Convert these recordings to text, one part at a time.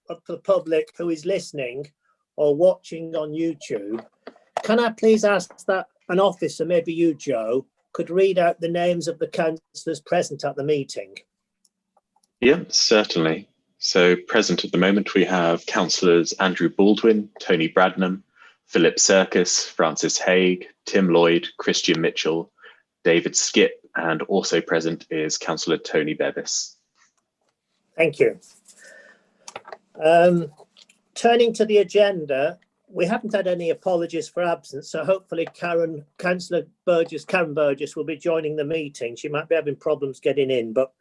of the public who is listening or watching on YouTube, can I please ask that an officer, maybe you, Joe, could read out the names of the councillors present at the meeting? Yeah, certainly. So present at the moment, we have councillors Andrew Baldwin, Tony Bradnam, Philip Serkis, Francis Haig, Tim Lloyd, Christian Mitchell, David Skip, and also present is Councillor Tony Bevis. Thank you. Turning to the agenda, we haven't had any apologies for absence, so hopefully Councillor Karen Burgess will be joining the meeting. She might be having problems getting in, but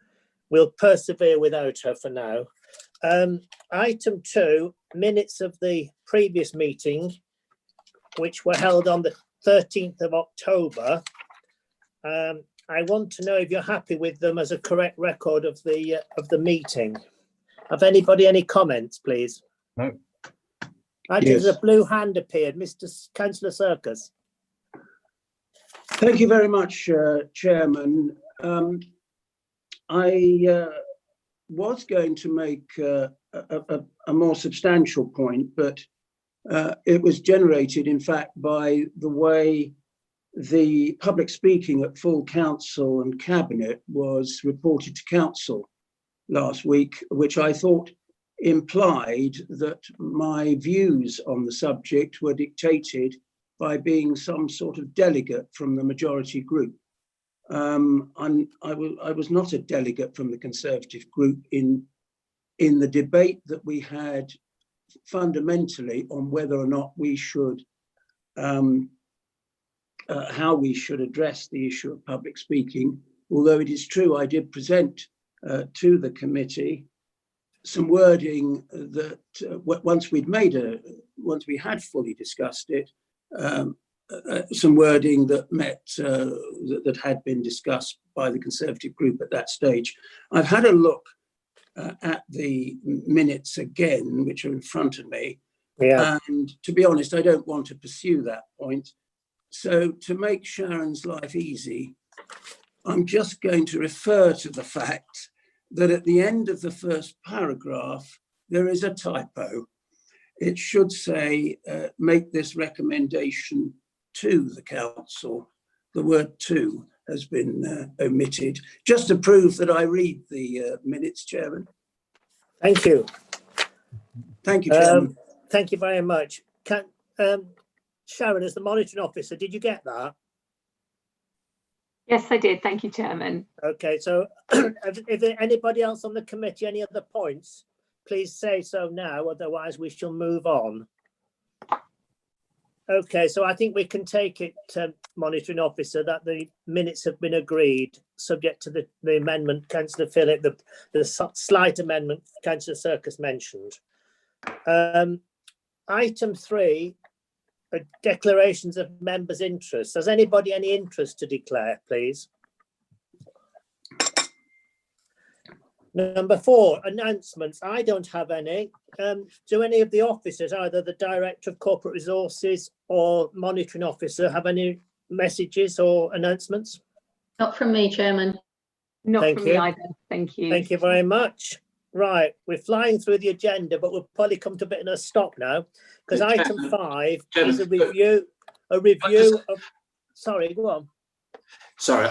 we'll persevere without her for now. Item 2, minutes of the previous meeting, which were held on the 13th of October. I want to know if you're happy with them as a correct record of the meeting. Have anybody any comments, please? No. Yes. A blue hand appeared. Mr. Councillor Serkis. Thank you very much, Chairman. I was going to make a more substantial point, but it was generated, in fact, by the way the public speaking at full council and cabinet was reported to council last week, which I thought implied that my views on the subject were dictated by being some sort of delegate from the majority group. I was not a delegate from the Conservative group in the debate that we had fundamentally on whether or not we should how we should address the issue of public speaking, although it is true I did present to the committee some wording that once we had fully discussed it, some wording that that had been discussed by the Conservative group at that stage. I've had a look at the minutes again, which are in front of me, and to be honest, I don't want to pursue that point. So to make Sharon's life easy, I'm just going to refer to the fact that at the end of the first paragraph, there is a typo. It should say, make this recommendation to the council. The word to has been omitted, just to prove that I read the minutes, Chairman. Thank you. Thank you, Chairman. Thank you very much. Sharon, as the monitoring officer, did you get that? Yes, I did. Thank you, Chairman. Okay, so if there anybody else on the committee, any other points, please say so now, otherwise we shall move on. Okay, so I think we can take it, monitoring officer, that the minutes have been agreed, subject to the amendment, Councillor Phillip, the slight amendment Councillor Serkis mentioned. Item 3, declarations of members' interests. Has anybody any interest to declare, please? Number 4, announcements. I don't have any. Do any of the officers, either the Director of Corporate Resources or Monitoring Officer, have any messages or announcements? Not from me, Chairman. Not from me either. Thank you. Thank you very much. Right, we're flying through the agenda, but we'll probably come to a bit of a stop now, because item 5 is a review of. Sorry, go on. Sorry,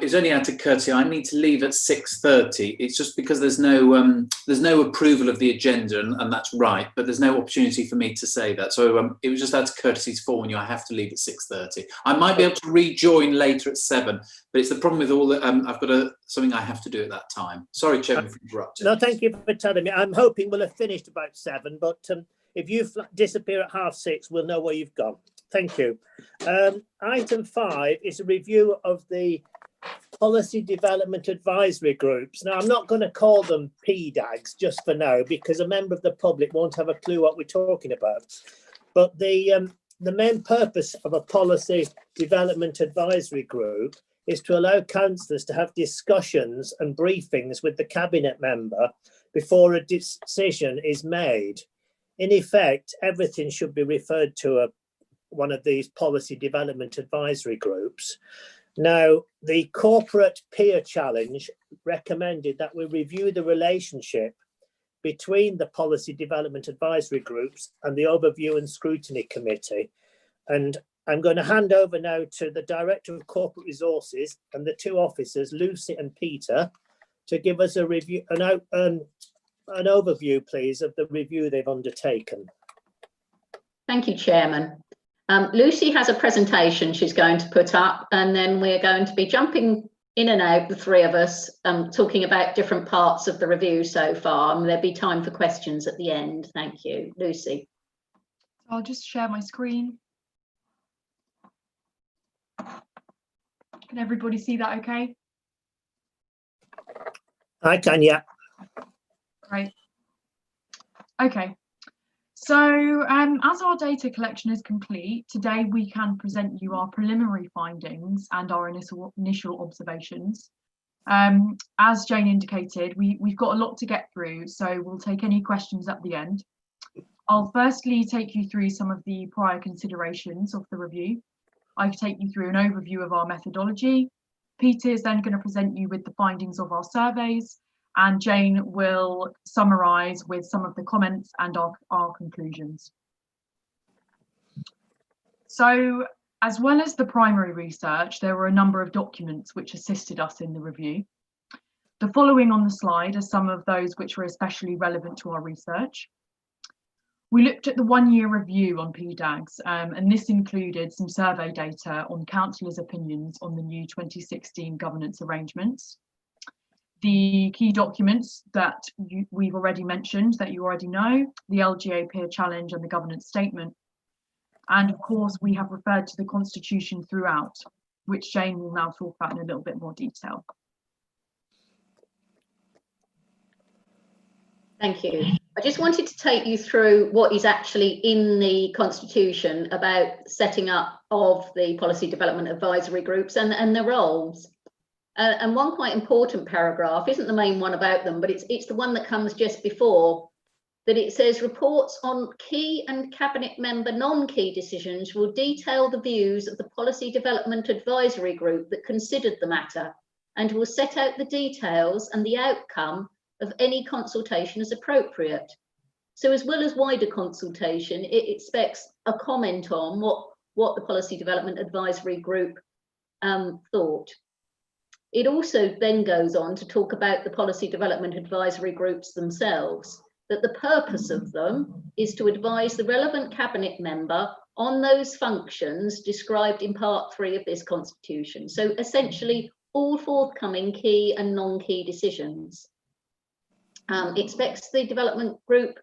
it's only out of courtesy. I need to leave at 6:30. It's just because there's no approval of the agenda, and that's right, but there's no opportunity for me to say that. So it was just out of courtesy to warn you. I have to leave at 6:30. I might be able to rejoin later at 7, but it's the problem with all that. I've got something I have to do at that time. Sorry, Chairman, for interrupting. No, thank you for telling me. I'm hoping we'll have finished about 7, but if you disappear at 6:30, we'll know where you've gone. Thank you. Item 5 is a review of the Policy Development Advisory Groups. Now, I'm not going to call them PDAGs just for now, because a member of the public won't have a clue what we're talking about. But the main purpose of a Policy Development Advisory Group is to allow councillors to have discussions and briefings with the cabinet member before a decision is made. In effect, everything should be referred to one of these policy development advisory groups. Now, the Corporate Peer Challenge recommended that we review the relationship between the Policy Development Advisory Groups and the Overview and Scrutiny Committee. And I'm going to hand over now to the Director of Corporate Resources and the two officers, Lucy and Peter, to give us a review, an overview, please, of the review they've undertaken. Thank you, Chairman. Lucy has a presentation she's going to put up, and then we're going to be jumping in and out, the three of us, talking about different parts of the review so far, and there'll be time for questions at the end. Thank you. Lucy. I'll just share my screen. Can everybody see that okay? I can, yeah. Great. Okay. So as our data collection is complete, today we can present you our preliminary findings and our initial observations. As Jane indicated, we've got a lot to get through, so we'll take any questions at the end. I'll firstly take you through some of the prior considerations of the review. I can take you through an overview of our methodology. Peter is then going to present you with the findings of our surveys, and Jane will summarise with some of the comments and our conclusions. So, as well as the primary research, there were a number of documents which assisted us in the review. The following on the slide are some of those which were especially relevant to our research. We looked at the one-year review on PDAGs, and this included some survey data on councillors' opinions on the new 2016 governance arrangements. The key documents that we've already mentioned, that you already know, the LGA peer challenge and the governance statement. And of course, we have referred to the Constitution throughout, which Jane will now talk about in a little bit more detail. Thank you. I just wanted to take you through what is actually in the Constitution about setting up of the Policy Development Advisory Groups and their roles. And one quite important paragraph isn't the main one about them, but it's the one that comes just before, that it says reports on key and cabinet member non-key decisions will detail the views of the Policy Development Advisory Group that considered the matter and will set out the details and the outcome of any consultation as appropriate. So as well as wider consultation, it expects a comment on what the Policy Development Advisory Group thought. It also then goes on to talk about the Policy Development Advisory Groups themselves, that the purpose of them is to advise the relevant cabinet member on those functions described in Part 3 of this Constitution. So essentially all forthcoming key and non-key decisions. Expects the development group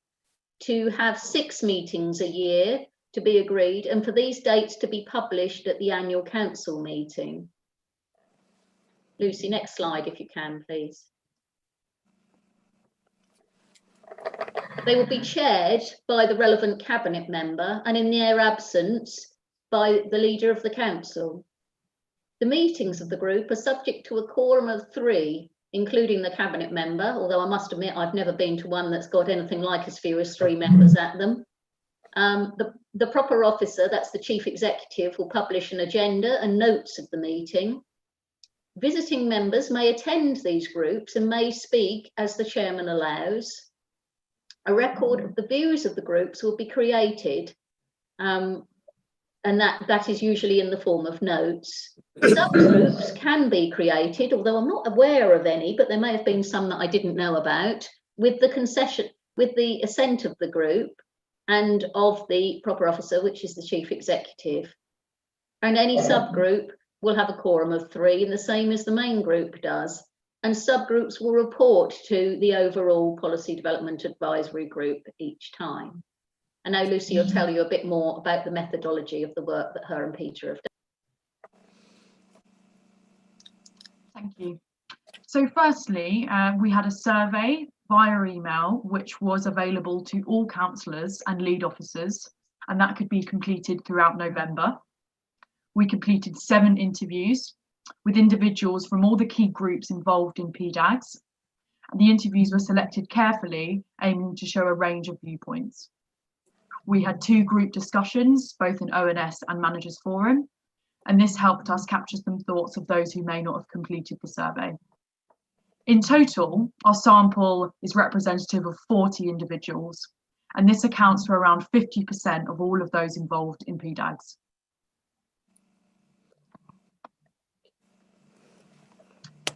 to have 6 meetings a year to be agreed, and for these dates to be published at the annual council meeting. Lucy, next slide if you can, please. They will be chaired by the relevant cabinet member and in their absence by the leader of the council. The meetings of the group are subject to a quorum of 3, including the cabinet member, although I must admit I've never been to one that's got anything like as few as 3 members at them. The proper officer, that's the chief executive, will publish an agenda and notes of the meeting. Visiting members may attend these groups and may speak as the chairman allows. A record of the views of the groups will be created, and that is usually in the form of notes. Subgroups can be created, although I'm not aware of any, but there may have been some that I didn't know about, with the assent of the group and of the proper officer, which is the chief executive. And any subgroup will have a quorum of 3, and the same as the main group does. And subgroups will report to the overall Policy Development Advisory Group each time. And now Lucy will tell you a bit more about the methodology of the work that her and Peter have done. Thank you. So firstly, we had a survey via email, which was available to all councillors and lead officers, and that could be completed throughout November. We completed 7 interviews with individuals from all the key groups involved in PDAGs. The interviews were selected carefully, aiming to show a range of viewpoints. We had 2 group discussions, both in ONS and Managers Forum, and this helped us capture some thoughts of those who may not have completed the survey. In total, our sample is representative of 40 individuals, and this accounts for around 50% of all of those involved in PDAGs.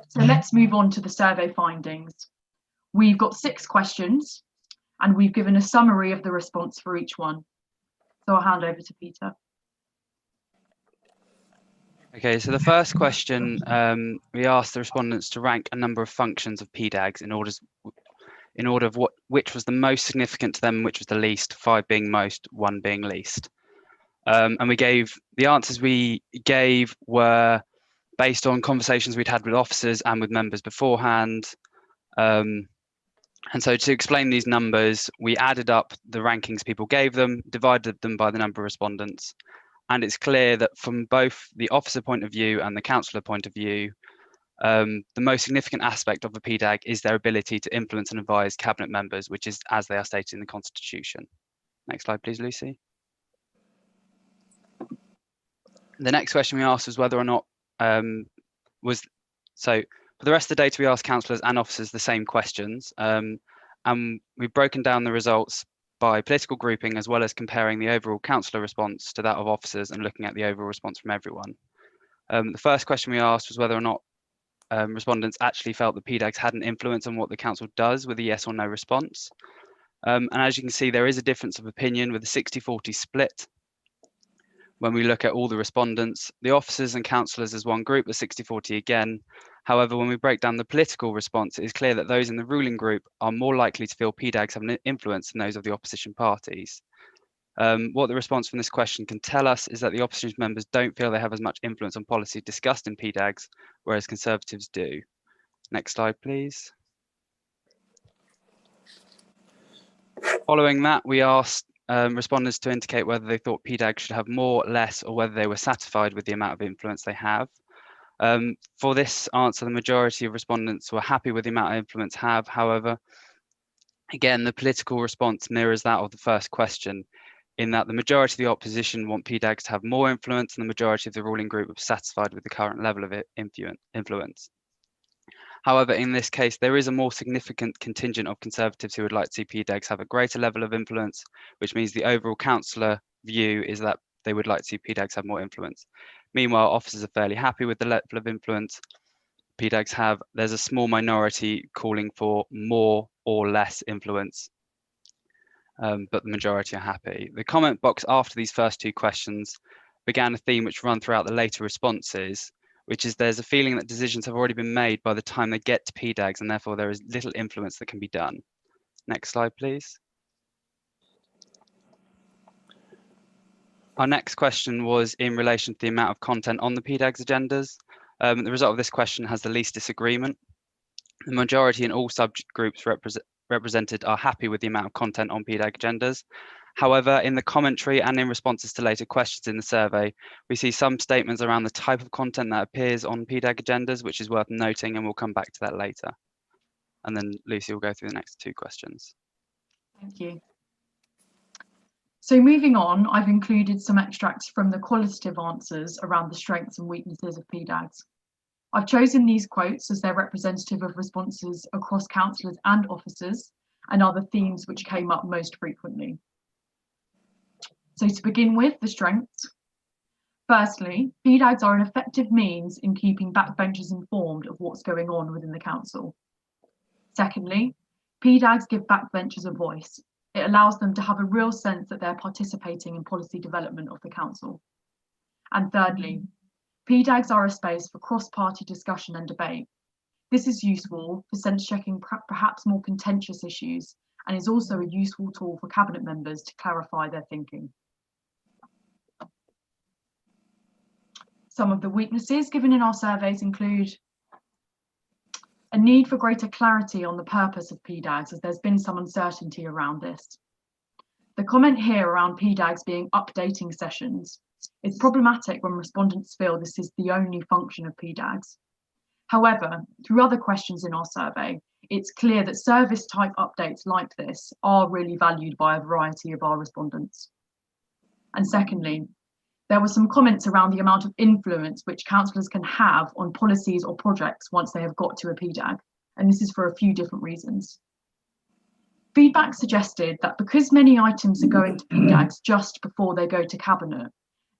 So let's move on to the survey findings. We've got 6 questions, and we've given a summary of the response for each one. So I'll hand over to Peter. Okay, so the first question, we asked the respondents to rank a number of functions of PDAGs in order of which was the most significant to them, which was the least, 5 being most, 1 being least. And we gave, the answers we gave were based on conversations we'd had with officers and with members beforehand. And so to explain these numbers, we added up the rankings people gave them, divided them by the number of respondents. And it's clear that from both the officer point of view and the councillor point of view, the most significant aspect of a PDAG is their ability to influence and advise cabinet members, which is as they are stated in the Constitution. Next slide, please, Lucy. The next question we asked was whether or not so for the rest of the data we asked councillors and officers the same questions, and we've broken down the results by political grouping as well as comparing the overall councillor response to that of officers and looking at the overall response from everyone. The first question we asked was whether or not respondents actually felt that PDAGs had an influence on what the council does with a yes or no response. And as you can see, there is a difference of opinion with a 60-40 split. When we look at all the respondents, the officers and councillors as one group was 60-40 again. However, when we break down the political response, it is clear that those in the ruling group are more likely to feel PDAGs have an influence than those of the opposition parties. What the response from this question can tell us is that the opposition members don't feel they have as much influence on policy discussed in PDAGs, whereas Conservatives do. Next slide, please. Following that, we asked respondents to indicate whether they thought PDAGs should have more, less, or whether they were satisfied with the amount of influence they have. For this answer, the majority of respondents were happy with the amount of influence have. However, again, the political response mirrors that of the first question, in that the majority of the opposition want PDAGs to have more influence and the majority of the ruling group are satisfied with the current level of influence. However, in this case, there is a more significant contingent of Conservatives who would like to see PDAGs have a greater level of influence, which means the overall councillor view is that they would like to see PDAGs have more influence. Meanwhile, officers are fairly happy with the level of influence PDAGs have. There's a small minority calling for more or less influence, but the majority are happy. The comment box after these first 2 questions began a theme which run throughout the later responses, which is there's a feeling that decisions have already been made by the time they get to PDAGs, and therefore there is little influence that can be done. Next slide, please. Our next question was in relation to the amount of content on the PDAGs agendas. The result of this question has the least disagreement. The majority in all subject groups represented are happy with the amount of content on PDAG agendas. However, in the commentary and in responses to later questions in the survey, we see some statements around the type of content that appears on PDAG agendas, which is worth noting, and we'll come back to that later. And then Lucy will go through the next 2 questions. Thank you. So moving on, I've included some extracts from the qualitative answers around the strengths and weaknesses of PDAGs. I've chosen these quotes as they're representative of responses across councillors and officers and are the themes which came up most frequently. So to begin with, the strengths. Firstly, PDAGs are an effective means in keeping backbenchers informed of what's going on within the council. Secondly, PDAGs give backbenchers a voice. It allows them to have a real sense that they're participating in policy development of the council. And thirdly, PDAGs are a space for cross-party discussion and debate. This is useful for sense-checking perhaps more contentious issues and is also a useful tool for cabinet members to clarify their thinking. Some of the weaknesses given in our surveys include a need for greater clarity on the purpose of PDAGs, as there's been some uncertainty around this. The comment here around PDAGs being updating sessions is problematic when respondents feel this is the only function of PDAGs. However, through other questions in our survey, it's clear that service type updates like this are really valued by a variety of our respondents. And secondly, there were some comments around the amount of influence which councillors can have on policies or projects once they have got to a PDAG. and this is for a few different reasons. Feedback suggested that because many items are going to PDAGs just before they go to Cabinet,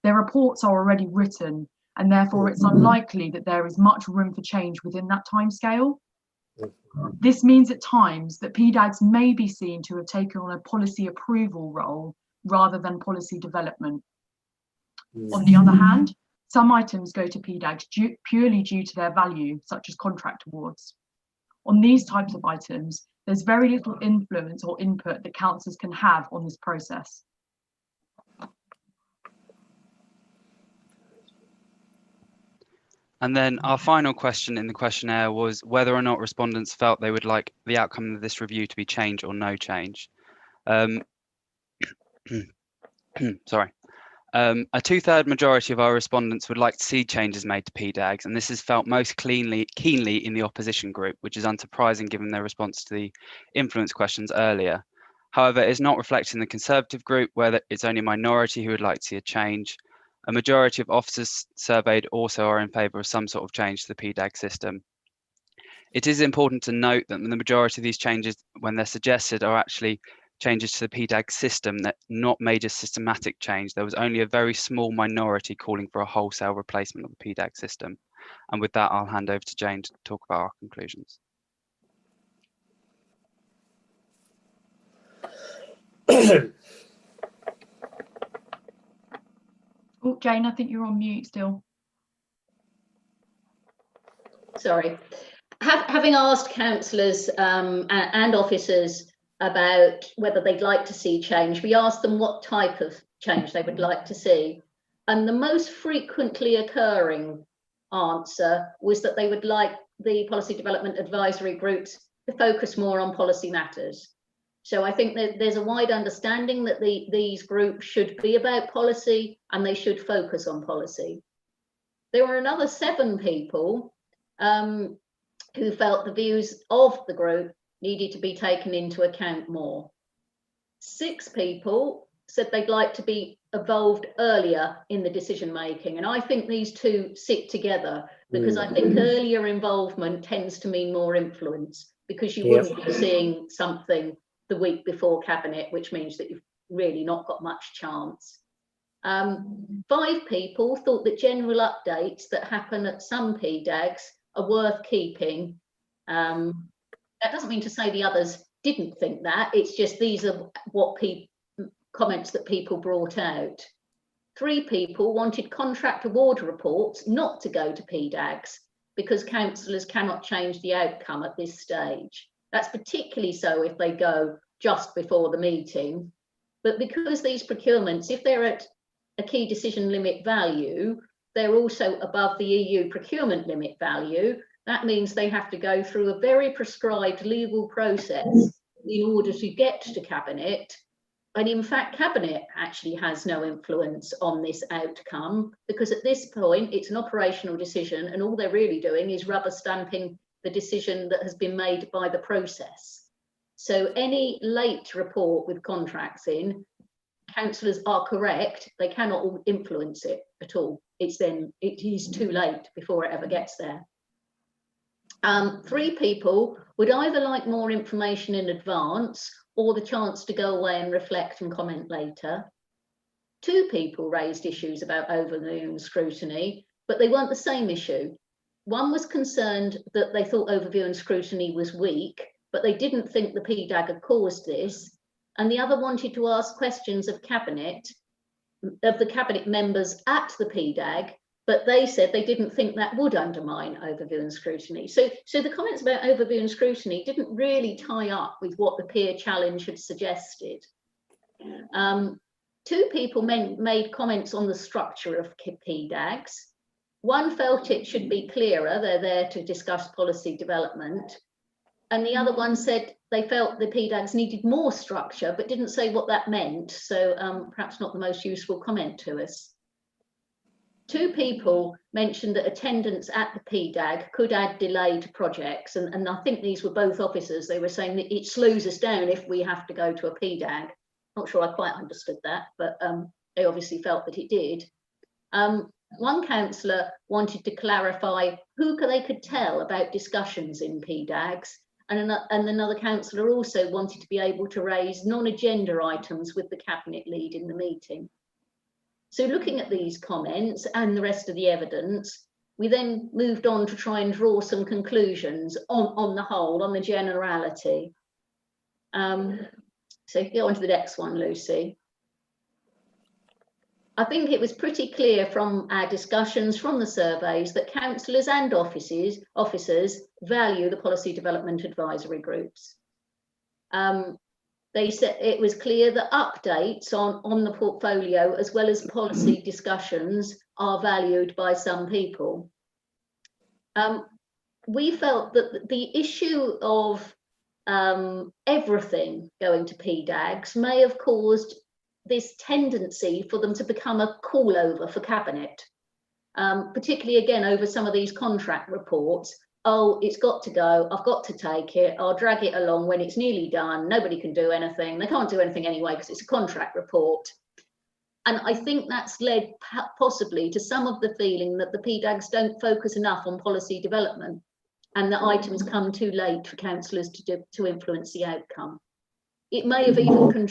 their reports are already written, and therefore it's unlikely that there is much room for change within that timescale. This means at times that PDAGs may be seen to have taken on a policy approval role rather than policy development. On the other hand, some items go to PDAGs purely due to their value, such as contract awards. On these types of items, there's very little influence or input that councillors can have on this process. And then our final question in the questionnaire was whether or not respondents felt they would like the outcome of this review to be change or no change. Sorry. A 2/3 majority of our respondents would like to see changes made to PDAGs, and this is felt most keenly in the opposition group, which is unsurprising given their response to the influence questions earlier. However, it's not reflected in the Conservative group, where it's only a minority who would like to see a change. A majority of officers surveyed also are in favour of some sort of change to the PDAG system. It is important to note that the majority of these changes, when they're suggested, are actually changes to the PDAG system, that not major systematic change. There was only a very small minority calling for a wholesale replacement of the PDAG system. And with that, I'll hand over to Jane to talk about our conclusions. Oh, Jane, I think you're on mute still. Sorry. Having asked councillors and officers about whether they'd like to see change, we asked them what type of change they would like to see. And the most frequently occurring answer was that they would like the policy development advisory groups to focus more on policy matters. So I think that there's a wide understanding that these groups should be about policy and they should focus on policy. There were another 7 people who felt the views of the group needed to be taken into account more. 6 people said they'd like to be involved earlier in the decision making. And I think these two sit together because I think earlier involvement tends to mean more influence, because you wouldn't be seeing something the week before Cabinet, which means that you've really not got much chance. 5 people thought that general updates that happen at some PDAGs are worth keeping. That doesn't mean to say the others didn't think that. It's just these are what comments that people brought out. 3 people wanted contract award reports not to go to PDAGs because councillors cannot change the outcome at this stage. That's particularly so if they go just before the meeting. But because these procurements, if they're at a key decision limit value, they're also above the EU procurement limit value. That means they have to go through a very prescribed legal process in order to get to Cabinet. And in fact, Cabinet actually has no influence on this outcome, because at this point, it's an operational decision and all they're really doing is rubber stamping the decision that has been made by the process. So any late report with contracts in, councillors are correct, they cannot influence it at all. It is too late before it ever gets there. 3 people would either like more information in advance or the chance to go away and reflect and comment later. 2 people raised issues about overviewing scrutiny, but they weren't the same issue. One was concerned that they thought overview and scrutiny was weak, but they didn't think the PDAG had caused this. And the other wanted to ask questions of the Cabinet members at the PDAG, but they said they didn't think that would undermine overview and scrutiny. So the comments about overview and scrutiny didn't really tie up with what the peer challenge had suggested. 2 people made comments on the structure of PDAGs. One felt it should be clearer, they're there to discuss policy development. And the other one said they felt the PDAGs needed more structure, but didn't say what that meant. So perhaps not the most useful comment to us. 2 people mentioned that attendance at the PDAG could add delay to projects. And I think these were both officers. They were saying that it slows us down if we have to go to a Not sure I quite understood that, but they obviously felt that it did. One councillor wanted to clarify who they could tell about discussions in PDAGs, and another councillor also wanted to be able to raise non-agenda items with the cabinet lead in the meeting. So looking at these comments and the rest of the evidence, we then moved on to try and draw some conclusions on the whole, on the generality. So if you go on to the next one, Lucy. I think it was pretty clear from our discussions, from the surveys, that councillors and officers value the policy development advisory groups. They said it was clear that updates on the portfolio as well as policy discussions are valued by some people. We felt that the issue of everything going to PDAGs may have caused this tendency for them to become a call over for cabinet, particularly again over some of these contract reports. Oh, it's got to go, I've got to take it, I'll drag it along when it's nearly done, nobody can do anything, they can't do anything anyway because it's a contract report. And I think that's led possibly to some of the feeling that the PDAGs don't focus enough on policy development and that items come too late for councillors to influence the outcome. It may have even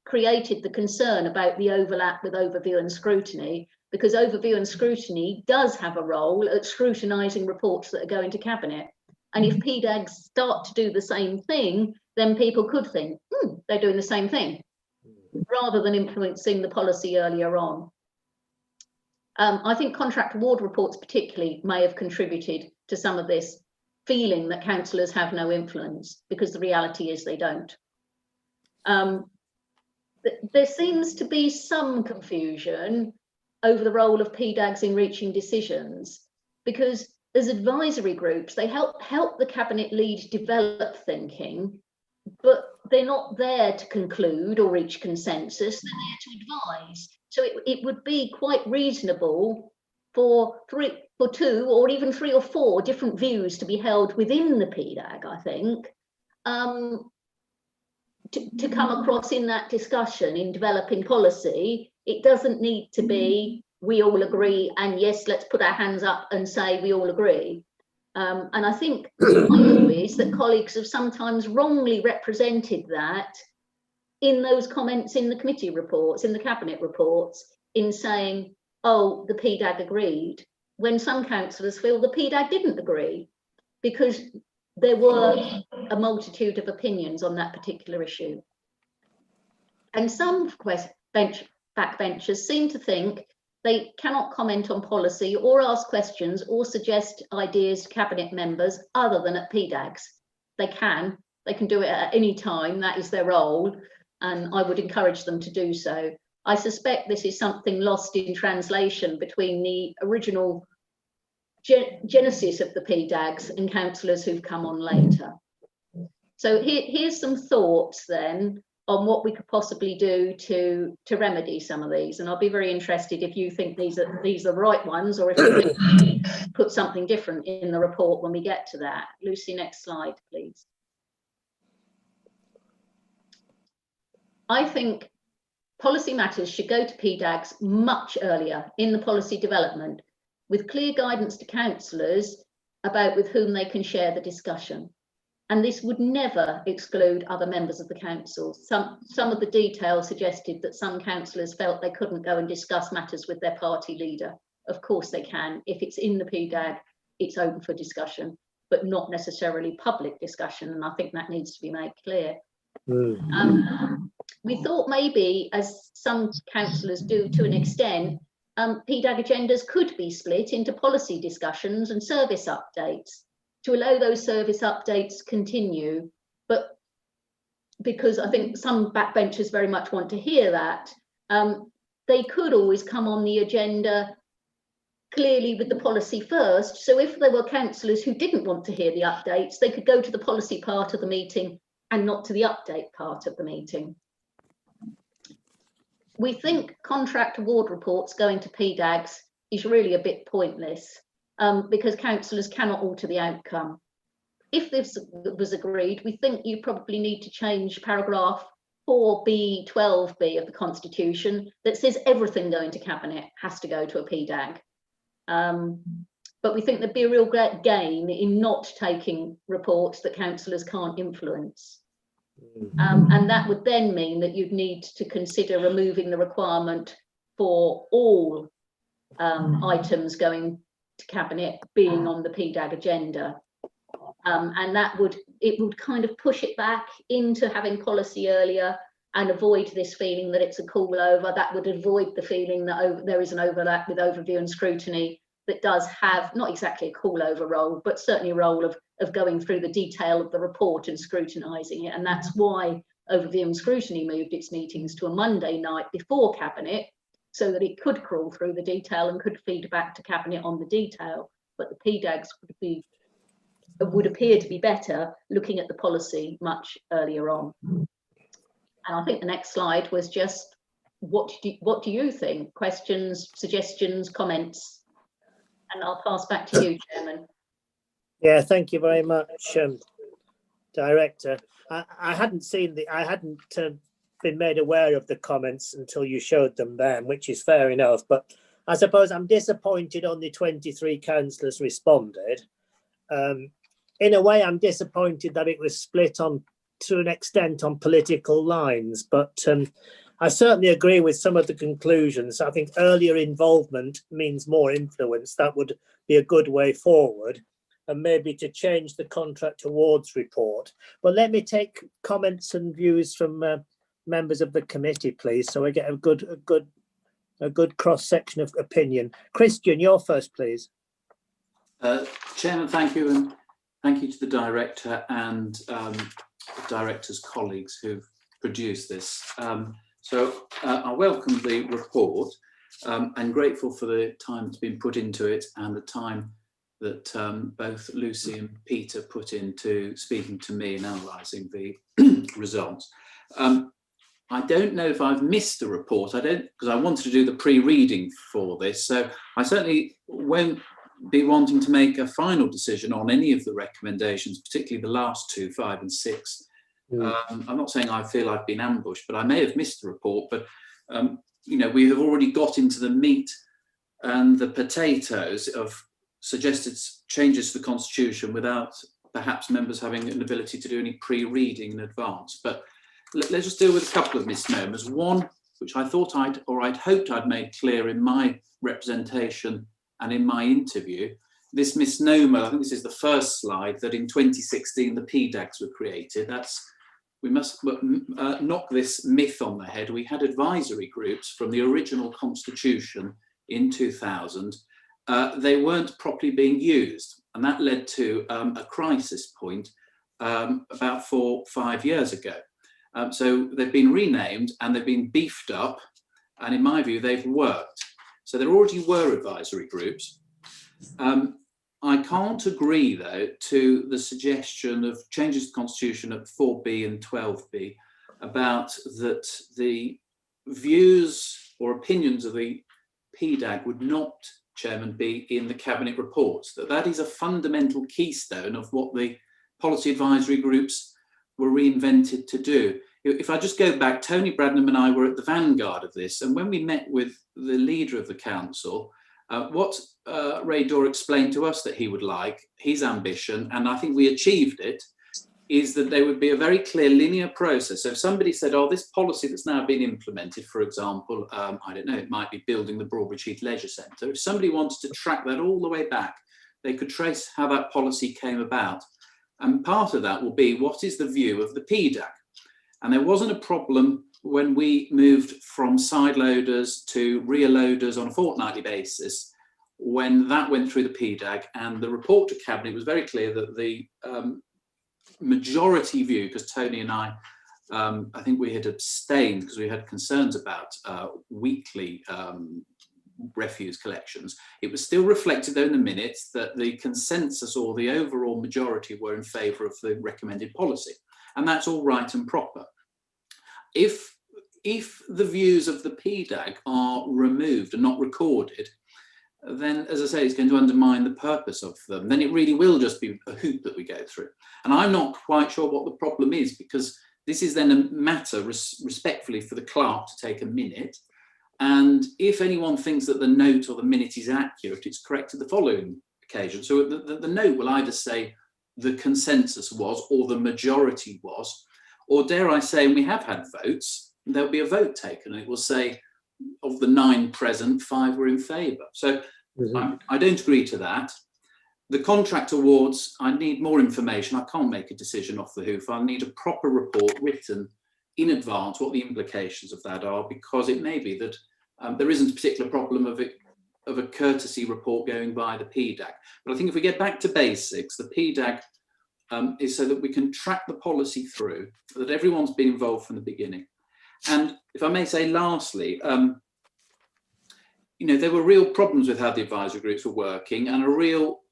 created the concern about the overlap with overview and scrutiny, because overview and scrutiny does have a role at scrutinising reports that are going to cabinet. And if PDAGs start to do the same thing, then people could think, they're doing the same thing, rather than influencing the policy earlier on. I think contract award reports particularly may have contributed to some of this feeling that councillors have no influence, because the reality is they don't. There seems to be some confusion over the role of PDAGs in reaching decisions, because as advisory groups, they help the cabinet lead develop thinking, but they're not there to conclude or reach consensus, they're there to advise. So it would be quite reasonable for two or even three or four different views to be held within the PDAG, I think, to come across in that discussion in developing policy. It doesn't need to be we all agree and yes, let's put our hands up and say we all agree. And I think my view is that colleagues have sometimes wrongly represented that in those comments in the committee reports, in the cabinet reports, in saying, oh, the PDAG agreed, when some councillors feel the PDAG didn't agree, because there were a multitude of opinions on that particular issue. And some backbenchers seem to think they cannot comment on policy or ask questions or suggest ideas to cabinet members other than at PDAGs. They can do it at any time, that is their role, and I would encourage them to do so. I suspect this is something lost in translation between the original genesis of the PDAGs and councillors who've come on later. So here's some thoughts then on what we could possibly do to remedy some of these, and I'll be very interested if you think these are the right ones, or if you think we can put something different in the report when we get to that. Lucy, next slide, please. I think policy matters should go to PDAGs much earlier in the policy development, with clear guidance to councillors about with whom they can share the discussion. And this would never exclude other members of the council. Some of the details suggested that some councillors felt they couldn't go and discuss matters with their party leader. Of course they can. If it's in the PDAG, it's open for discussion, but not necessarily public discussion. And I think that needs to be made clear. We thought maybe, as some councillors do to an extent, PDAG agendas could be split into policy discussions and service updates, to allow those service updates continue, but because I think some backbenchers very much want to hear that, they could always come on the agenda clearly with the policy first. So if there were councillors who didn't want to hear the updates, they could go to the policy part of the meeting and not to the update part of the meeting. We think contract award reports going to PDAGs is really a bit pointless. Because councillors cannot alter the outcome. If this was agreed, we think you probably need to change paragraph 4B, 12B of the Constitution that says everything going to Cabinet has to go to a PDAG. But we think there'd be a real great gain in not taking reports that councillors can't influence. And that would then mean that you'd need to consider removing the requirement for all items going to Cabinet being on the PDAG agenda. And it would kind of push it back into having policy earlier and avoid this feeling that it's a call over. That would avoid the feeling that there is an overlap with overview and scrutiny that does have not exactly a call over role, but certainly a role of going through the detail of the report and scrutinising it. And that's why overview and scrutiny moved its meetings to a Monday night before Cabinet, so that it could crawl through the detail and could feed back to Cabinet on the detail. But the PDAGs would appear to be better looking at the policy much earlier on. And I think the next slide was just what do you think? Questions, suggestions, comments? And I'll pass back to you, Chairman. Yeah, thank you very much, Director. I hadn't been made aware of the comments until you showed them then, which is fair enough. But I suppose I'm disappointed only 23 councillors responded. In a way, I'm disappointed that it was split to an extent on political lines, but I certainly agree with some of the conclusions. I think earlier involvement means more influence. That would be a good way forward, and maybe to change the contract awards report. But let me take comments and views from members of the committee, please, so I get a good cross-section of opinion. Christian, you're first, please. Chairman, thank you, and thank you to the Director and the Director's colleagues who've produced this. So I welcome the report and grateful for the time that's been put into it and the time that both Lucy and Peter put into speaking to me and analysing the results. I don't know if I've missed a report. I don't, because I wanted to do the pre-reading for this. So I certainly won't be wanting to make a final decision on any of the recommendations, particularly the last two, 5 and 6. I'm not saying I feel I've been ambushed, but I may have missed the report. But you know, we have already got into the meat and the potatoes of suggested changes to the Constitution without perhaps members having an ability to do any pre-reading in advance. But let's just deal with a couple of misnomers. One, which I thought I'd hoped I'd made clear in my representation and in my interview, this misnomer, I think this is the first slide, that in 2016 the PDAGs were created. We must knock this myth on the head. We had advisory groups from the original Constitution in 2000. They weren't properly being used, and that led to a crisis point about 4 or 5 years ago. So they've been renamed and they've been beefed up, and in my view, they've worked. So there already were advisory groups. I can't agree, though, to the suggestion of changes to the Constitution at 4B and 12B about that the views or opinions of the PDAG would not, Chairman, be in the Cabinet reports. That is a fundamental keystone of what the policy advisory groups were reinvented to do. If I just go back, Tony Bradnam and I were at the vanguard of this, and when we met with the leader of the council, what Ray Dorr explained to us that he would like, his ambition, and I think we achieved it, is that there would be a very clear linear process. So if somebody said, oh, this policy that's now been implemented, for example, I don't know, it might be building the Broadbridge Heath Leisure Centre. If somebody wanted to track that all the way back, they could trace how that policy came about. And part of that will be, what is the view of the PDAG? And there wasn't a problem when we moved from side loaders to rear loaders on a fortnightly basis, when that went through the PDAG, and the report to Cabinet was very clear that the majority view, because Tony and I think we had abstained because we had concerns about weekly refuse collections. It was still reflected though in the minutes that the consensus or the overall majority were in favour of the recommended policy. And that's all right and proper. If the views of the PDAG are removed and not recorded, then, as I say, it's going to undermine the purpose of them. Then it really will just be a hoop that we go through. And I'm not quite sure what the problem is, because this is then a matter respectfully for the clerk to take a minute. And if anyone thinks that the note or the minute is accurate, it's corrected the following occasion. So the note will either say the consensus was, or the majority was, or dare I say, and we have had votes, there'll be a vote taken and it will say of the 9 present, 5 were in favour. So I don't agree to that. The contract awards, I need more information. I can't make a decision off the hoof. I need a proper report written in advance what the implications of that are, because it may be that there isn't a particular problem of a courtesy report going by the PDAG. But I think if we get back to basics, the PDAG is so that we can track the policy through, so that everyone's been involved from the beginning. And if I may say lastly, you know, there were real problems with how the advisory groups were working, and a real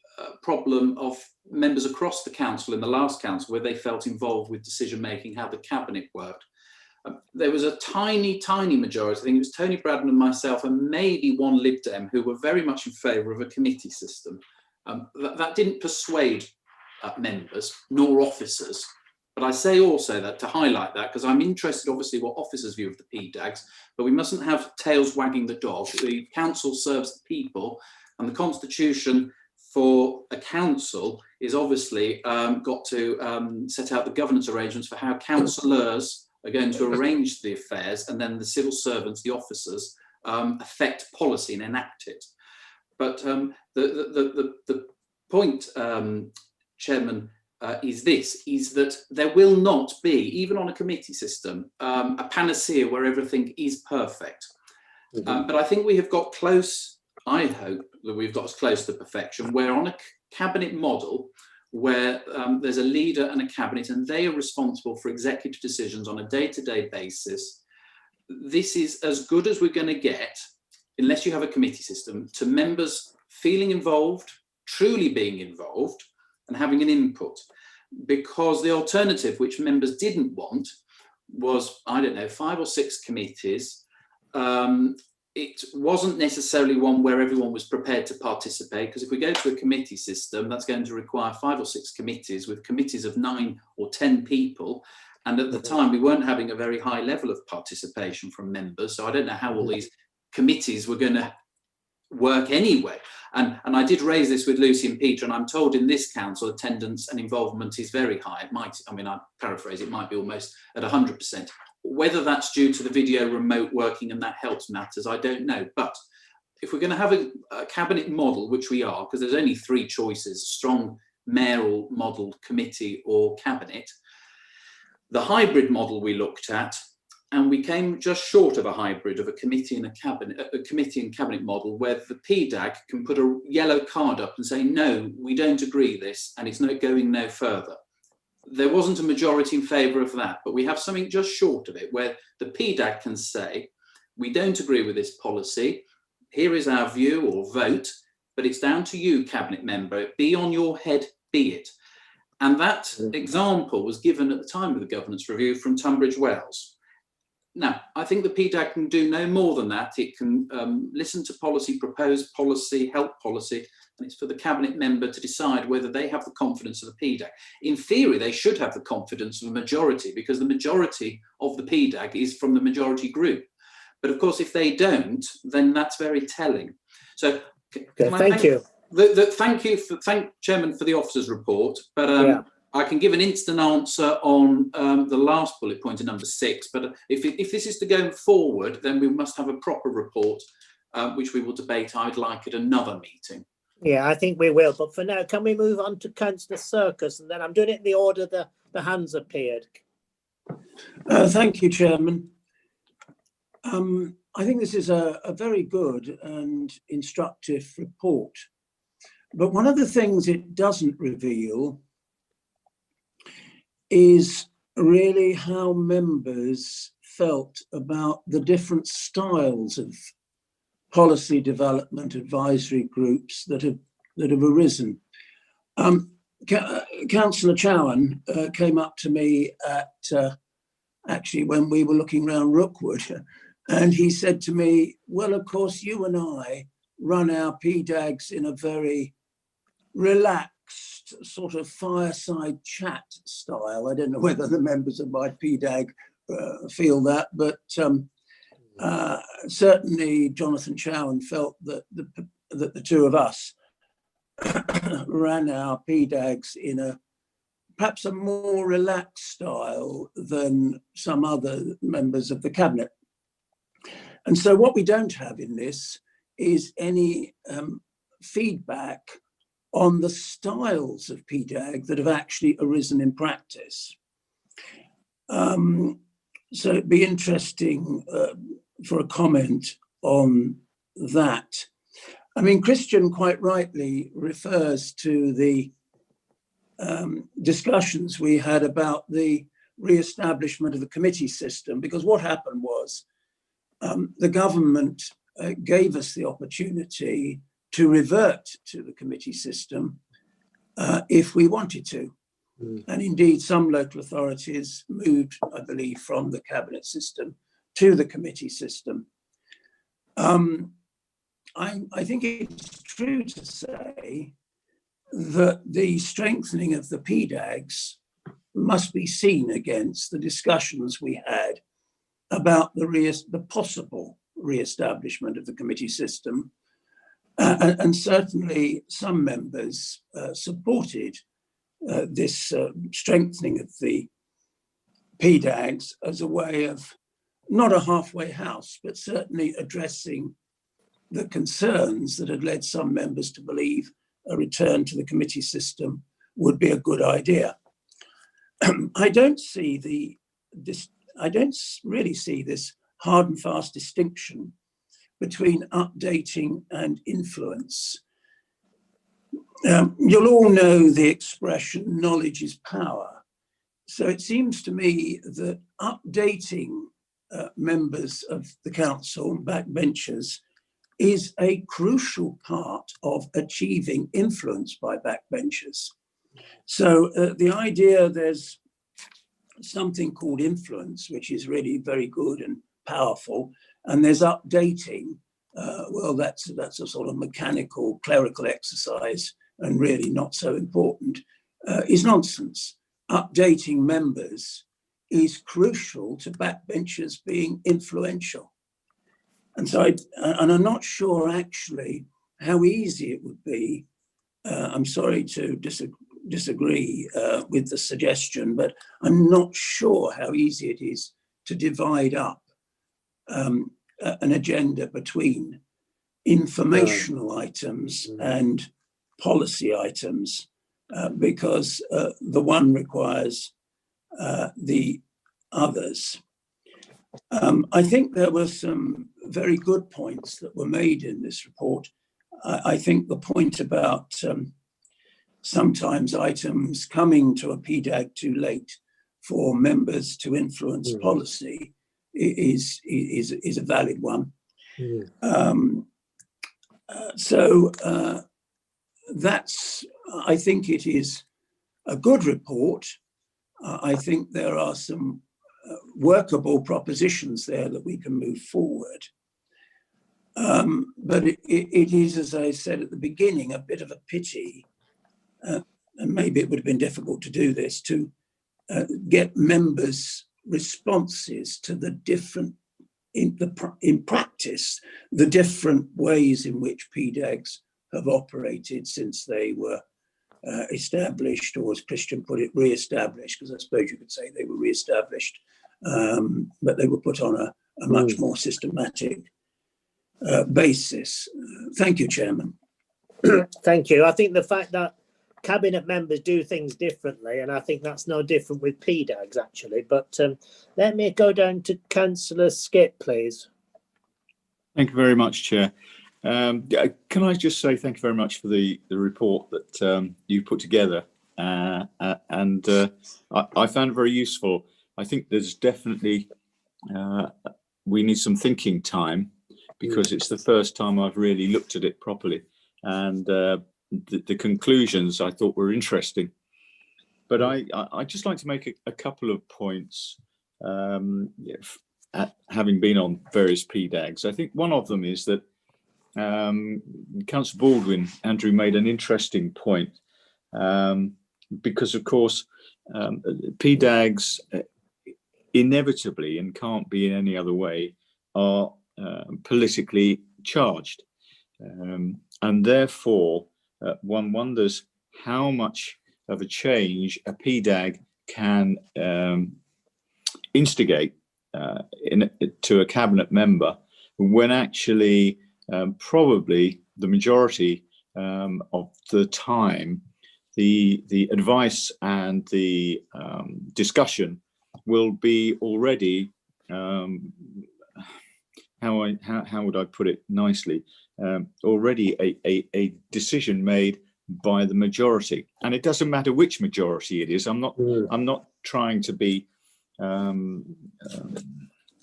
problem of members across the council in the last council where they felt involved with decision making, how the cabinet worked. There was a tiny majority, I think it was Tony Braddon and myself and maybe one Lib Dem, who were very much in favour of a committee system. That didn't persuade members nor officers. But I say also that to highlight that, because I'm interested obviously what officers' view of the PDAGs, but we mustn't have tails wagging the dog. The council serves the people, and the constitution for a council is obviously got to set out the governance arrangements for how councillors are going to arrange the affairs, and then the civil servants, the officers, affect policy and enact it. But the point, Chairman, is that there will not be, even on a committee system, a panacea where everything is perfect. But I think we have got close, I hope that we've got as close to perfection, where on a cabinet model, where there's a leader and a cabinet and they are responsible for executive decisions on a day-to-day basis, this is as good as we're going to get, unless you have a committee system, to members feeling involved, truly being involved, and having an input. Because the alternative, which members didn't want, was, I don't know, 5 or 6 committees. It wasn't necessarily one where everyone was prepared to participate, because if we go to a committee system, that's going to require 5 or 6 committees with committees of 9 or 10 people. And at the time, we weren't having a very high level of participation from members. So I don't know how all these committees were going to work anyway. And I did raise this with Lucy and Peter, and I'm told in this council attendance and involvement is very high. It might, I mean, I paraphrase, it might be almost at 100%. Whether that's due to the video remote working and that helps matters, I don't know. But if we're going to have a cabinet model, which we are, because there's only 3 choices, strong mayoral model, committee or cabinet, the hybrid model we looked at, and we came just short of a hybrid of a committee and cabinet model, where the PDAG can put a yellow card up and say, no, we don't agree this, and it's not going no further. There wasn't a majority in favour of that, but we have something just short of it, where the PDAG can say, we don't agree with this policy, here is our view or vote, but it's down to you, cabinet member, be on your head, be it. And that example was given at the time of the governance review from Tunbridge Wells. Now, I think the PDAG can do no more than that. It can listen to policy, propose policy, help policy, and it's for the cabinet member to decide whether they have the confidence of the PDAG. In theory, they should have the confidence of a majority, because the majority of the PDAG is from the majority group. But of course, if they don't, then that's very telling. So thank you. Thank Chairman for the officer's report, but I can give an instant answer on the last bullet point in number 6. But if this is to go forward, then we must have a proper report, which we will debate, I'd like, at another meeting. Yeah, I think we will. But for now, can we move on to Councillor Circus? And then I'm doing it in the order the hands appeared. Thank you, Chairman. I think this is a very good and instructive report. But one of the things it doesn't reveal is really how members felt about the different styles of policy development advisory groups that have arisen. Councillor Chowan came up to me at actually when we were looking around Rookwood, and he said to me, well, of course, you and I run our PDAGs in a very relaxed relaxed sort of fireside chat style. I don't know whether the members of my PDAG feel that, but certainly Jonathan Chowan felt that the two of us ran our PDAGs in perhaps a more relaxed style than some other members of the cabinet. And so what we don't have in this is any feedback on the styles of PDAG that have actually arisen in practice. So it'd be interesting for a comment on that. I mean, Christian quite rightly refers to the discussions we had about the re-establishment of the committee system, because what happened was the government gave us the opportunity to revert to the committee system if we wanted to. And indeed, some local authorities moved, I believe, from the cabinet system to the committee system. I think it's true to say that the strengthening of the PDAGs must be seen against the discussions we had about the possible re-establishment of the committee system. And certainly some members supported this strengthening of the PDAGs as a way of not a halfway house, but certainly addressing the concerns that had led some members to believe a return to the committee system would be a good idea. I don't really see this hard and fast distinction between updating and influence. You'll all know the expression, knowledge is power. So it seems to me that updating members of the council and backbenchers is a crucial part of achieving influence by backbenchers. So the idea there's something called influence, which is really very good and powerful, and there's updating, well, that's a sort of mechanical, clerical exercise and really not so important, is nonsense. Updating members is crucial to backbenchers being influential. And so I'm not sure actually how easy it would be. I'm sorry to disagree with the suggestion, but I'm not sure how easy it is to divide up an agenda between informational items and policy items, because the one requires the others. I think there were some very good points that were made in this report. I think the point about sometimes items coming to a PDAG too late for members to influence policy is a valid one. So I think it is a good report. I think there are some workable propositions there that we can move forward. But it is, as I said at the beginning, a bit of a pity, and maybe it would have been difficult to do this, to get members' responses to the different, in practice, the different ways in which PDAGs have operated since they were established, or as Christian put it, re-established, because I suppose you could say they were re-established, but they were put on a much more systematic basis. Thank you, Chairman. Thank you. I think the fact that cabinet members do things differently, and I think that's no different with PDAGs actually, but let me go down to Councillor Skip, please. Thank you very much, Chair. Can I just say thank you very much for the report that you put together, and I found it very useful. I think there's definitely, we need some thinking time, because it's the first time I've really looked at it properly, and the conclusions I thought were interesting. But I'd just like to make a couple of points, having been on various PDAGs. I think one of them is that Councillor Baldwin, Andrew, made an interesting point because, of course, PDAGs inevitably, and can't be in any other way, are politically charged. And therefore, one wonders how much of a change a PDAG can instigate to a cabinet member, when actually probably the majority of the time the advice and the discussion will be already how would I put it nicely, already a decision made by the majority. And it doesn't matter which majority it is. I'm not trying to be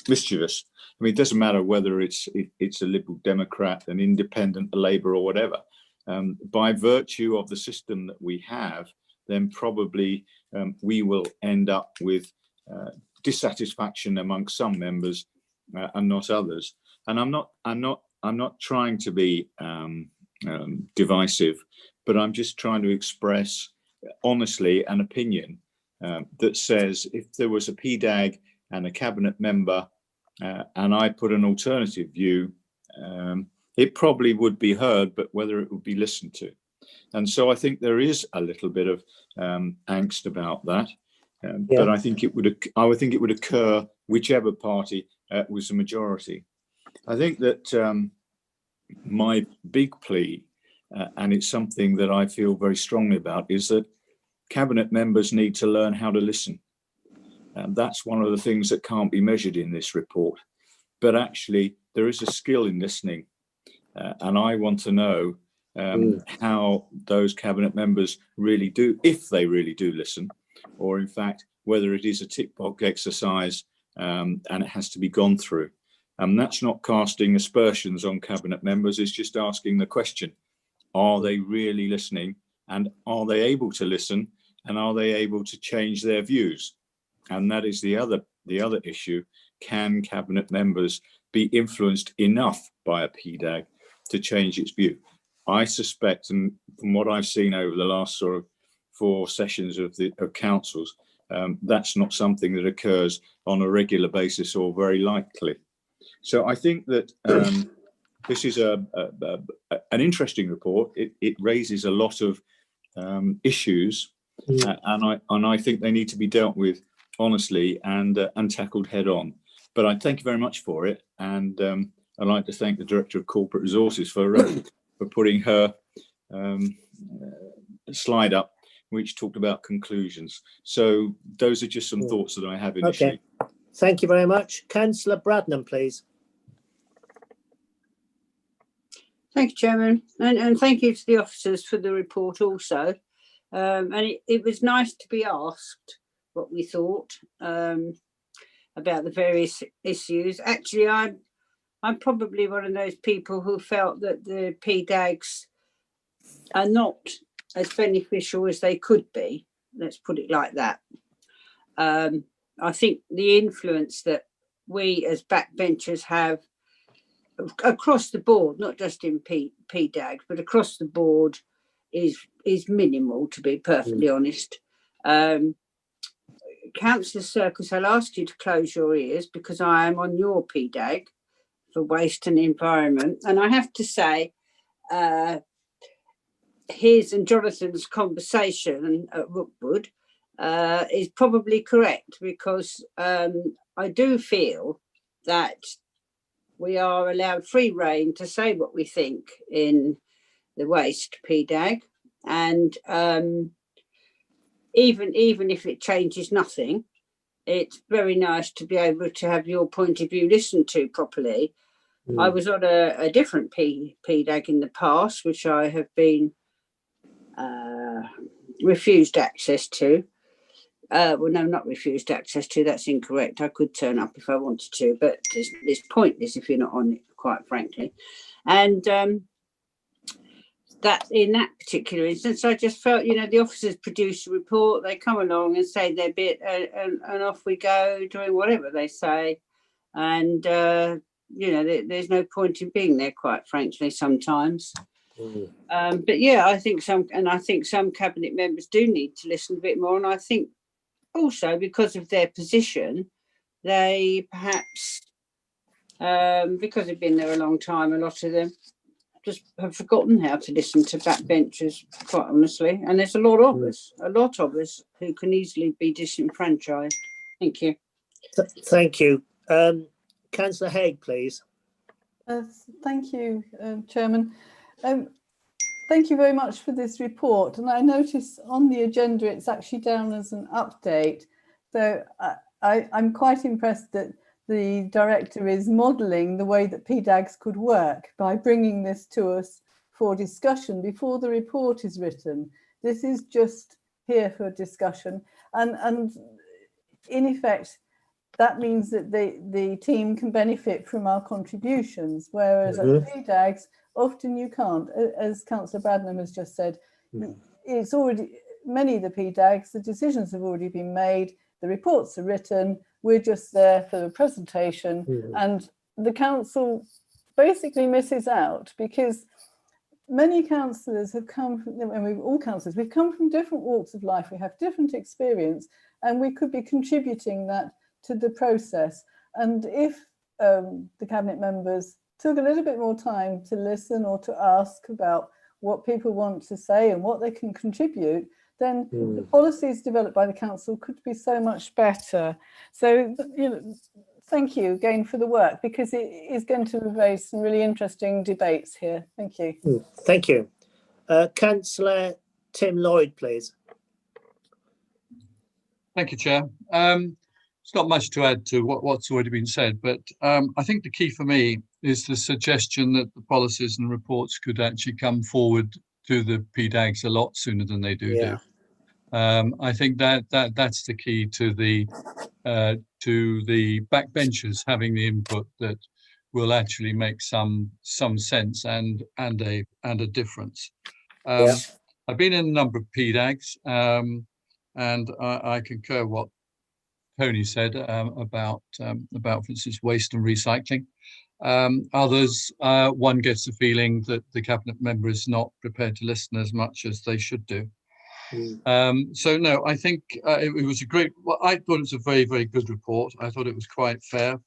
mischievous. I mean, it doesn't matter whether it's a Liberal Democrat, an Independent, a Labour, or whatever. By virtue of the system that we have, then probably we will end up with dissatisfaction amongst some members and not others. And I'm not trying to be divisive, but I'm just trying to express honestly an opinion that says, if there was a PDAG and a cabinet member and I put an alternative view, it probably would be heard, but whether it would be listened to. And so I think there is a little bit of angst about that. But I think it would occur whichever party was the majority. I think that my big plea, and it's something that I feel very strongly about, is that cabinet members need to learn how to listen. And that's one of the things that can't be measured in this report. But actually, there is a skill in listening. And I want to know how those cabinet members really do, if they really do listen, or in fact, whether it is a tick box exercise and it has to be gone through. And that's not casting aspersions on cabinet members, it's just asking the question, are they really listening, and are they able to listen, and are they able to change their views? And that is the other issue. Can cabinet members be influenced enough by a PDAG to change its view? I suspect, and from what I've seen over the last sort of 4 sessions of councils, that's not something that occurs on a regular basis or very likely. So I think that this is an interesting report. It raises a lot of issues, and I think they need to be dealt with honestly and tackled head on. But I thank you very much for it, and I'd like to thank the Director of Corporate Resources for putting her slide up, which talked about conclusions. So those are just some thoughts that I have initially. Okay. Thank you very much. Councillor Bradnam, please. Thank you, Chairman, and thank you to the officers for the report also. And it was nice to be asked what we thought about the various issues. Actually, I'm probably one of those people who felt that the PDAGs are not as beneficial as they could be. Let's put it like that. I think the influence that we as backbenchers have across the board, not just in PDAG, but across the board, is minimal, to be perfectly honest. Councillor Circus, I'll ask you to close your ears because I am on your PDAG for waste and environment, and I have to say, his and Jonathan's conversation at Rookwood is probably correct, because I do feel that we are allowed free rein to say what we think in the waste PDAG, and even if it changes nothing, it's very nice to be able to have your point of view listened to properly. I was on a different PDAG in the past, which I have been refused access to. Well, no, not refused access to, that's incorrect. I could turn up if I wanted to, but it's pointless if you're not on it, quite frankly. And that in that particular instance, I just felt, the officers produce a report, they come along and say their bit, and off we go doing whatever they say. And, there's no point in being there, quite frankly, sometimes. But yeah, I think some cabinet members do need to listen a bit more, and I think also because of their position, they perhaps, because they've been there a long time, a lot of them just have forgotten how to listen to backbenchers, quite honestly. And there's a lot of us who can easily be disenfranchised. Thank you. Thank you. Councillor Haig, please. Thank you, Chairman. Thank you very much for this report. And I notice on the agenda it's actually down as an update. So I'm quite impressed that the director is modelling the way that PDAGs could work by bringing this to us for discussion before the report is written. This is just here for discussion. And in effect, that means that the team can benefit from our contributions, whereas at PDAGs, often you can't. As Councillor Bradnam has just said, it's already, many of the PDAGs, the decisions have already been made, the reports are written, we're just there for the presentation, and the council basically misses out because many councillors have come from, and we've come from different walks of life, we have different experience, and we could be contributing that to the process. And if the cabinet members took a little bit more time to listen or to ask about what people want to say and what they can contribute, then the policies developed by the council could be so much better. So, you know, thank you again for the work, because it is going to raise some really interesting debates here. Thank you. Thank you. Councillor Tim Lloyd, please. Thank you, Chair. It's not much to add to what's already been said, but I think the key for me is the suggestion that the policies and reports could actually come forward to the PDAGs a lot sooner than they do. I think that's the key to the backbenchers having the input that will actually make some sense and a difference. I've been in a number of PDAGs, and I concur what Tony said about, for instance, waste and recycling. Others, one gets the feeling that the cabinet member is not prepared to listen as much as they should do. So no, I think it was a great, well, I thought it was a very, very good report. I thought it was quite fair.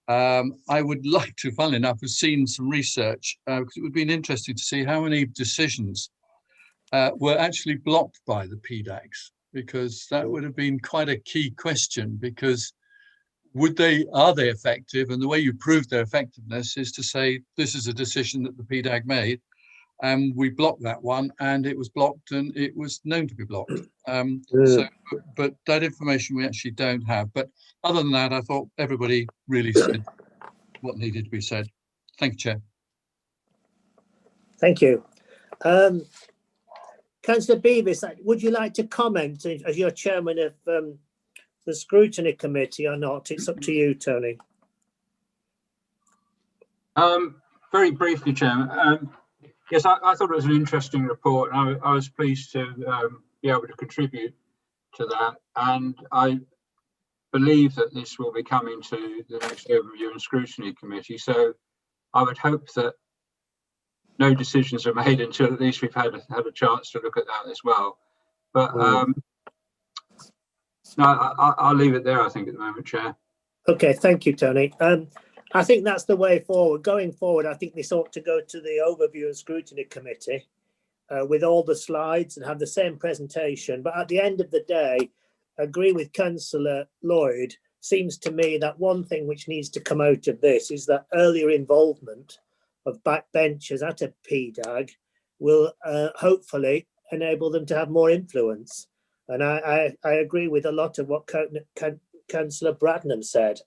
I would like to, funnily enough, have seen some research, because it would have been interesting to see how many decisions were actually blocked by the PDAGs, because that would have been quite a key question, because are they effective? And the way you prove their effectiveness is to say, this is a decision that the PDAG made, and we blocked that one, and it was blocked, and it was known to be blocked. But that information we actually don't have. But other than that, I thought everybody really said what needed to be said. Thank you, Chair. Thank you. Councillor Beavis, would you like to comment as you're chairman of the scrutiny committee or not? It's up to you, Tony. Very briefly, Chairman. Yes, I thought it was an interesting report. And I was pleased to be able to contribute to that. And I believe that this will be coming to the next overview and scrutiny committee. So I would hope that no decisions are made until at least we've had a chance to look at that as well. But no, I'll leave it there, I think, at the moment, Chair. Okay, thank you, Tony. I think that's the way forward. Going forward, I think this ought to go to the overview and scrutiny committee with all the slides and have the same presentation. But at the end of the day, agree with Councillor Lloyd. Seems to me that one thing which needs to come out of this is that earlier involvement of backbenchers at a PDAG will hopefully enable them to have more influence. And I agree with a lot of what Councillor Bradnam said.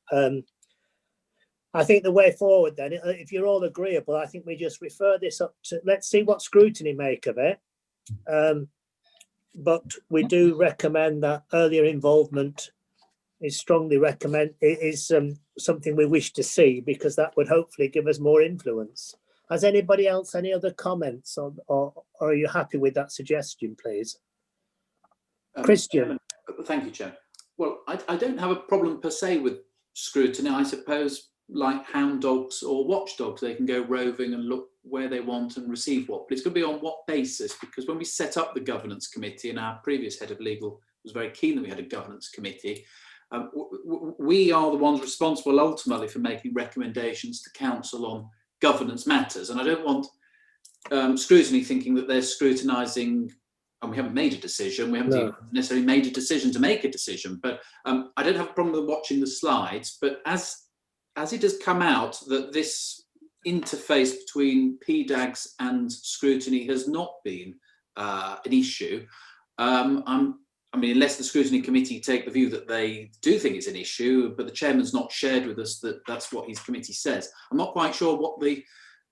I think the way forward then, if you're all agreeable, I think we just refer this up to, let's see what scrutiny make of it. But we do recommend that earlier involvement is strongly something we wish to see, because that would hopefully give us more influence. Has anybody else any other comments or are you happy with that suggestion, please? Christian. Thank you, Chair. Well, I don't have a problem per se with scrutiny. I suppose like hound dogs or watchdogs. They can go roving and look where they want and receive what. But it's going to be on what basis? Because when we set up the governance committee, and our previous head of legal was very keen that we had a governance committee, we are the ones responsible ultimately for making recommendations to council on governance matters. And I don't want scrutiny thinking that they're scrutinising, and we haven't made a decision. We haven't even necessarily made a decision to make a decision. But I don't have a problem with watching the slides. But as it has come out that this interface between PDAGs and scrutiny has not been an issue, I mean, unless the scrutiny committee take the view that they do think it's an issue, but the chairman's not shared with us that that's what his committee says. I'm not quite sure what the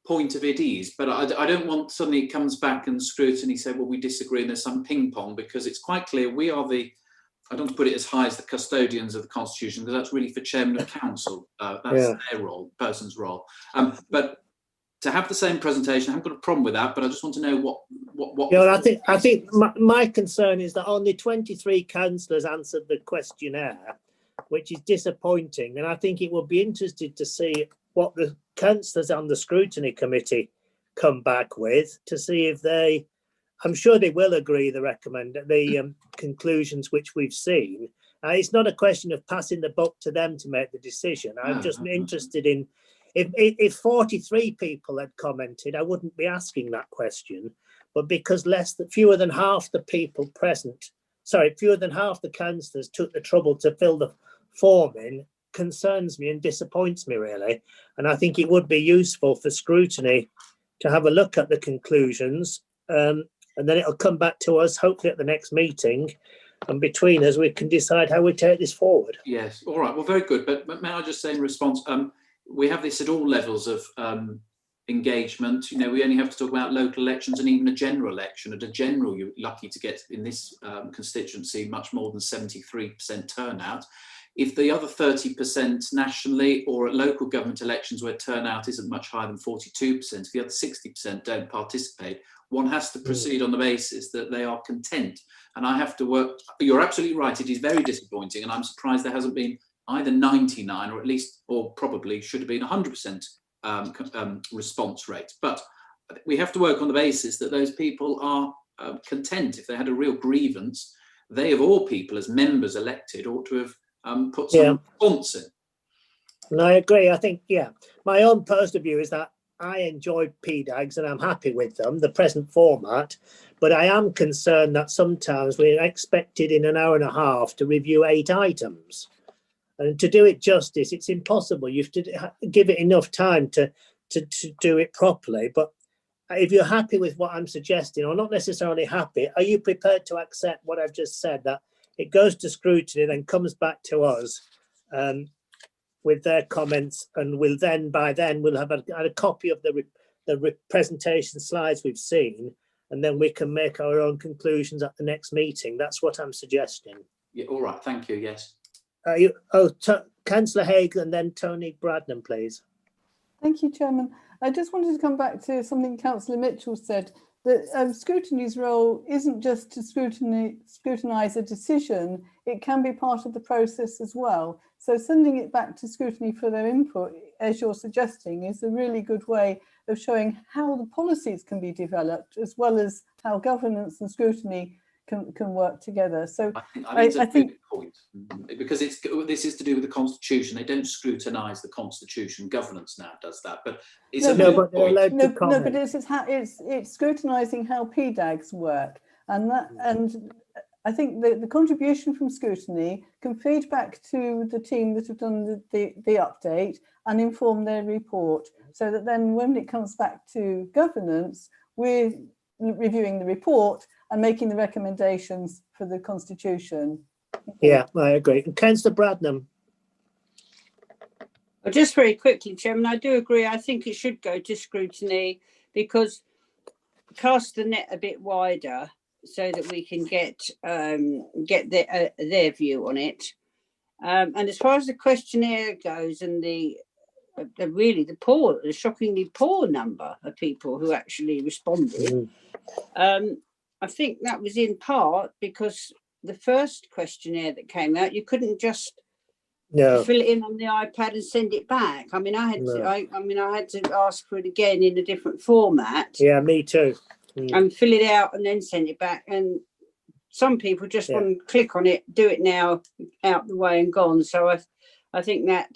point of it is, but I don't want suddenly it comes back and scrutiny say, well, we disagree and there's some ping pong, because it's quite clear we are the, I don't want to put it as high as the custodians of the constitution, because that's really for chairman of council. That's their role, person's role. But to have the same presentation, I haven't got a problem with that, but I just want to know what. Yeah, I think my concern is that only 23 councillors answered the questionnaire, which is disappointing. And I think it will be interesting to see what the councillors on the scrutiny committee come back with, to see if they, I'm sure they will agree the conclusions which we've seen. It's not a question of passing the buck to them to make the decision. I'm just interested in, if 43 people had commented, I wouldn't be asking that question. But because fewer than half the people present, fewer than half the councillors took the trouble to fill the form in, concerns me and disappoints me, really. And I think it would be useful for scrutiny to have a look at the conclusions, and then it'll come back to us, hopefully at the next meeting. And between us, we can decide how we take this forward. Yes, all right, well, very good. But may I just say in response, we have this at all levels of engagement. You know, we only have to talk about local elections and even a general election. At a general, you're lucky to get in this constituency much more than 73% turnout. If the other 30% nationally or at local government elections where turnout isn't much higher than 42%, if the other 60% don't participate, one has to proceed on the basis that they are content. And I have to work, you're absolutely right, it is very disappointing, and I'm surprised there hasn't been either 99 or at least, or probably should have been 100% response rate. But we have to work on the basis that those people are content. If they had a real grievance, they of all people as members elected ought to have put some response in. And I agree. I think, my own personal view is that I enjoy PDAGs and I'm happy with them, the present format, but I am concerned that sometimes we're expected in an hour and a half to review 8 items. And to do it justice, it's impossible. You have to give it enough time to do it properly. But if you're happy with what I'm suggesting, or not necessarily happy, are you prepared to accept what I've just said, that it goes to scrutiny, then comes back to us with their comments, and we'll then, by then, we'll have a copy of the presentation slides we've seen, and then we can make our own conclusions at the next meeting. That's what I'm suggesting. Yeah, all right, thank you, yes. Councillor Haig and then Tony Bradnam, please. Thank you, Chairman. I just wanted to come back to something Councillor Mitchell said, that scrutiny's role isn't just to scrutinise a decision, it can be part of the process as well. So sending it back to scrutiny for their input, as you're suggesting, is a really good way of showing how the policies can be developed, as well as how governance and scrutiny can work together. So I think good point, because this is to do with the constitution. They don't scrutinise the constitution. Governance now does that, but it's but it's scrutinising how PDAGs work, and I think the contribution from scrutiny can feed back to the team that have done the update and inform their report, so that then when it comes back to governance, we're reviewing the report and making the recommendations for the constitution. Yeah, I agree. And Councillor Bradnam. Well, just very quickly, Chairman, I do agree. I think it should go to scrutiny, because cast the net a bit wider so that we can get their view on it. And as far as the questionnaire goes, and the shockingly poor number of people who actually responded, I think that was in part because the first questionnaire that came out, you couldn't just to fill it in on the iPad and send it back. I mean, I had to, I had to ask for it again in a different format. Yeah, me too. And fill it out and then send it back. And some people just want to click on it, do it now, out the way and gone. So I think that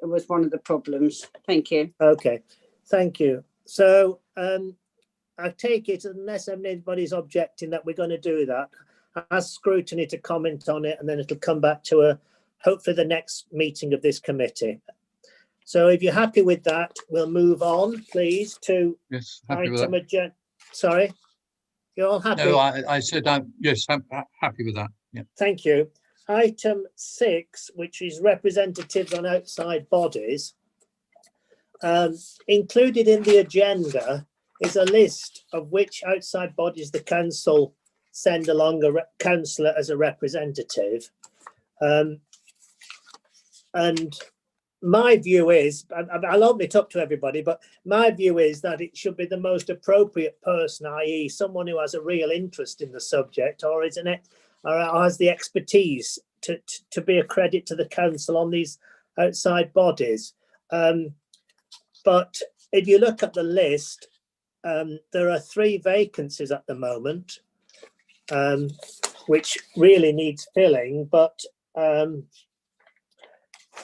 was one of the problems. Thank you. Okay, thank you. So I take it, unless anybody's objecting, that we're going to do that. Ask scrutiny to comment on it, and then it'll come back to hopefully the next meeting of this committee. So if you're happy with that, we'll move on, please, to item agenda. Sorry, you're all happy? No, I said yes, I'm happy with that. Yeah. Thank you. Item 6, which is representatives on outside bodies. Included in the agenda is a list of which outside bodies the council send along a councillor as a representative. And my view is, I'll open it up to everybody, but my view is that it should be the most appropriate person, i.e. someone who has a real interest in the subject or has the expertise to be a credit to the council on these outside bodies. But if you look at the list, there are 3 vacancies at the moment, which really needs filling, but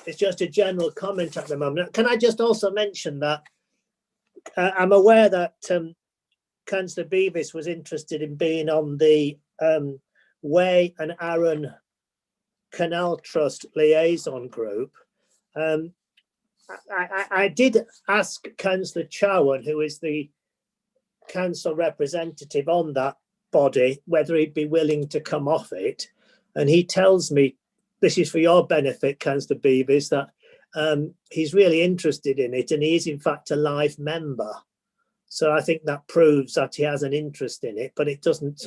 it's just a general comment at the moment. Can I just also mention that I'm aware that Councillor Beavis was interested in being on the Way and Arun Canal Trust liaison group. I did ask Councillor Chowan, who is the council representative on that body, whether he'd be willing to come off it. And he tells me, this is for your benefit, Councillor Beavis, that he's really interested in it, and he is in fact a live member. So I think that proves that he has an interest in it, but it doesn't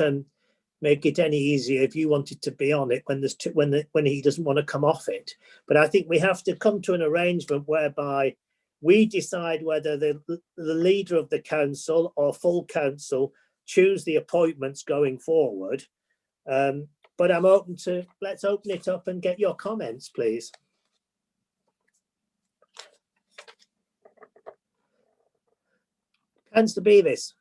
make it any easier if you wanted to be on it when there's when he doesn't want to come off it. But I think we have to come to an arrangement whereby we decide whether the leader of the council or full council choose the appointments going forward. But I'm open to, let's open it up and get your comments, please. Councillor Beavis.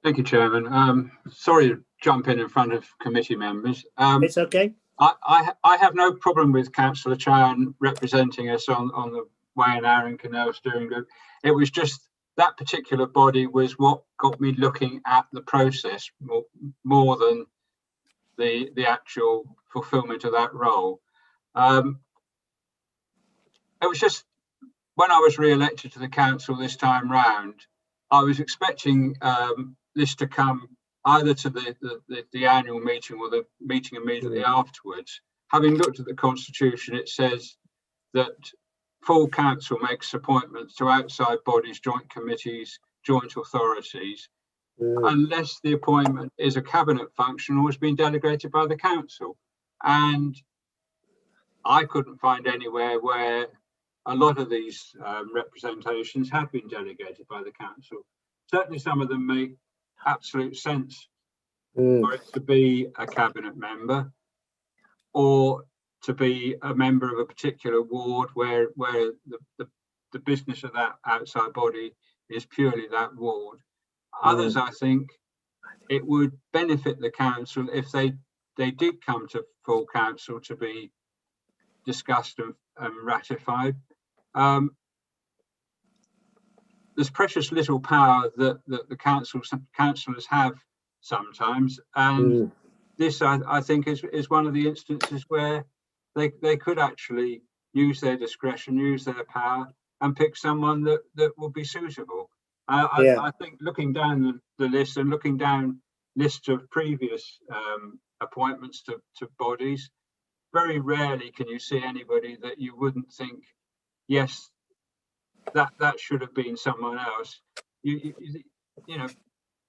Thank you, Chairman. Sorry to jump in front of committee members. It's okay. I have no problem with Councillor Chowan representing us on the Way and Arun Canal Steering Group. It was just that particular body was what got me looking at the process more than the actual fulfilment of that role. It was just when I was re-elected to the council this time round, I was expecting this to come either to the annual meeting or the meeting immediately afterwards. Having looked at the constitution, it says that full council makes appointments to outside bodies, joint committees, joint authorities, unless the appointment is a cabinet function or has been delegated by the council. And I couldn't find anywhere where a lot of these representations have been delegated by the council. Certainly some of them make absolute sense for it to be a cabinet member or to be a member of a particular ward where the business of that outside body is purely that ward. Others, I think it would benefit the council if they did come to full council to be discussed and ratified. There's precious little power that the councillors have sometimes, and this I think is one of the instances where they could actually use their discretion, use their power, and pick someone that will be suitable. I think looking down the list and looking down lists of previous appointments to bodies, very rarely can you see anybody that you wouldn't think, yes, that should have been someone else. You know.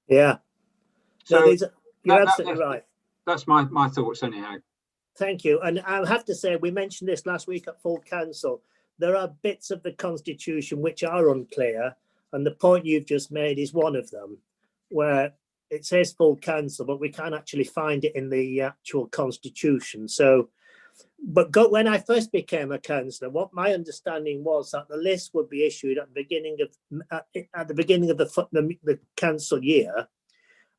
Yeah. So no, you're absolutely right. That's my thoughts anyhow. Thank you. And I have to say, we mentioned this last week at full council. There are bits of the constitution which are unclear, and the point you've just made is one of them, where it says full council, but we can't actually find it in the actual constitution. So, but when I first became a councillor, what my understanding was that the list would be issued at the beginning of the council year,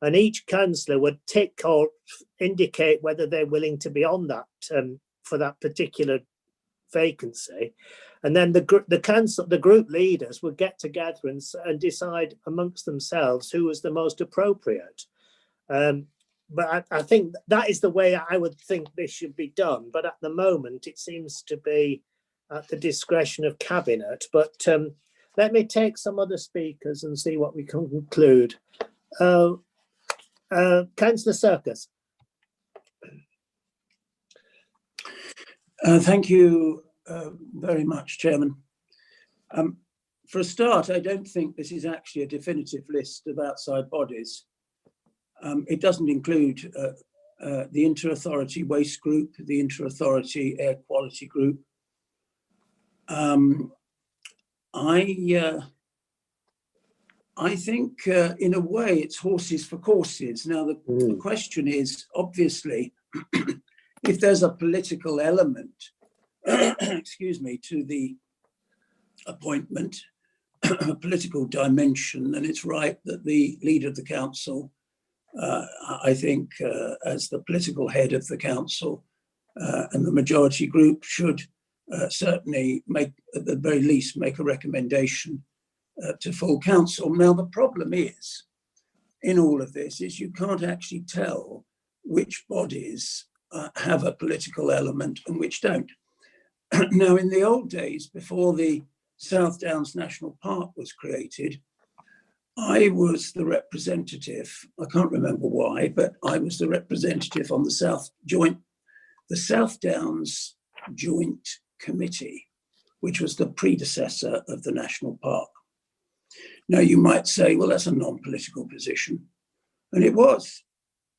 and each councillor would tick or indicate whether they're willing to be on that for that particular vacancy, and then the group leaders would get together and decide amongst themselves who was the most appropriate. But I think that is the way I would think this should be done. But at the moment, it seems to be at the discretion of Cabinet. But let me take some other speakers and see what we can conclude. Councillor Serkis. Thank you very much, Chairman. For a start, I don't think this is actually a definitive list of outside bodies. It doesn't include the Inter-Authority Waste Group, the Inter-Authority Air Quality Group. I think in a way it's horses for courses. Now the question is, obviously, if there's a political element, excuse me, to the appointment, a political dimension, then it's right that the leader of the council, I think, as the political head of the council and the majority group should certainly make, at the very least, make a recommendation to full council. Now, the problem is, in all of this, is you can't actually tell which bodies have a political element and which don't. Now, in the old days, before the South Downs National Park was created, I was the representative, I can't remember why, but I was the representative on the South Downs Joint Committee, which was the predecessor of the National Park. Now, you might say, well, that's a non-political position. And it was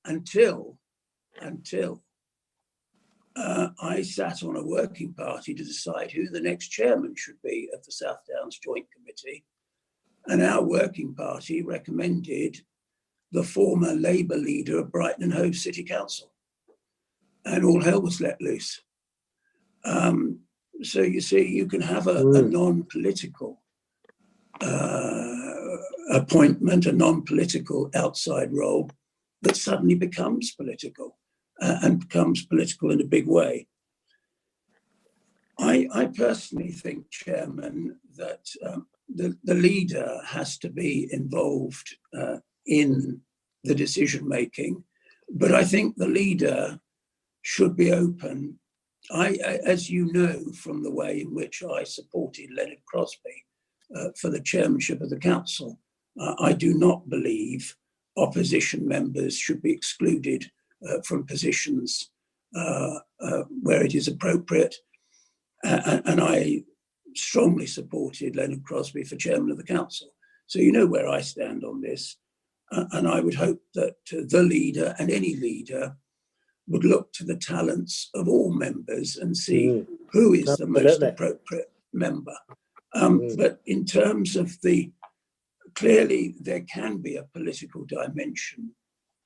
until I sat on a working party to decide who the next chairman should be of the South Downs Joint Committee. And our working party recommended the former Labour leader of Brighton and Hove City Council. And all hell was let loose. So you see, you can have a non-political appointment, a non-political outside role that suddenly becomes political and becomes political in a big way. I personally think, Chairman, that the leader has to be involved in the decision making, but I think the leader should be open. As you know, from the way in which I supported Leonard Crosby for the chairmanship of the council, I do not believe opposition members should be excluded from positions where it is appropriate. And I strongly supported Leonard Crosby for chairman of the council. So you know where I stand on this. And I would hope that the leader and any leader would look to the talents of all members and see who is the most appropriate member. But in terms of clearly there can be a political dimension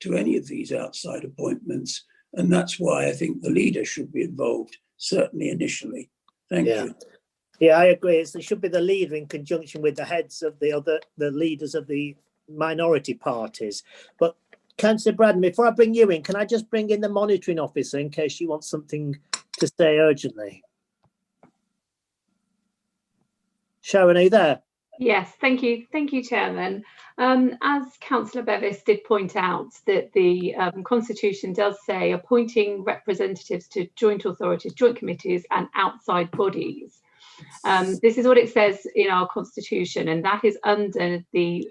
to any of these outside appointments. And that's why I think the leader should be involved, certainly initially. Thank you. Yeah, I agree. It should be the leader in conjunction with the heads of the leaders of the minority parties. But Councillor Braddon, before I bring you in, can I just bring in the monitoring officer in case you want something to say urgently? Sharon, are you there? Yes, thank you, Chairman. As Councillor Bevis did point out, that the Constitution does say appointing representatives to joint authorities, joint committees and outside bodies. This is what it says in our Constitution, and that is under the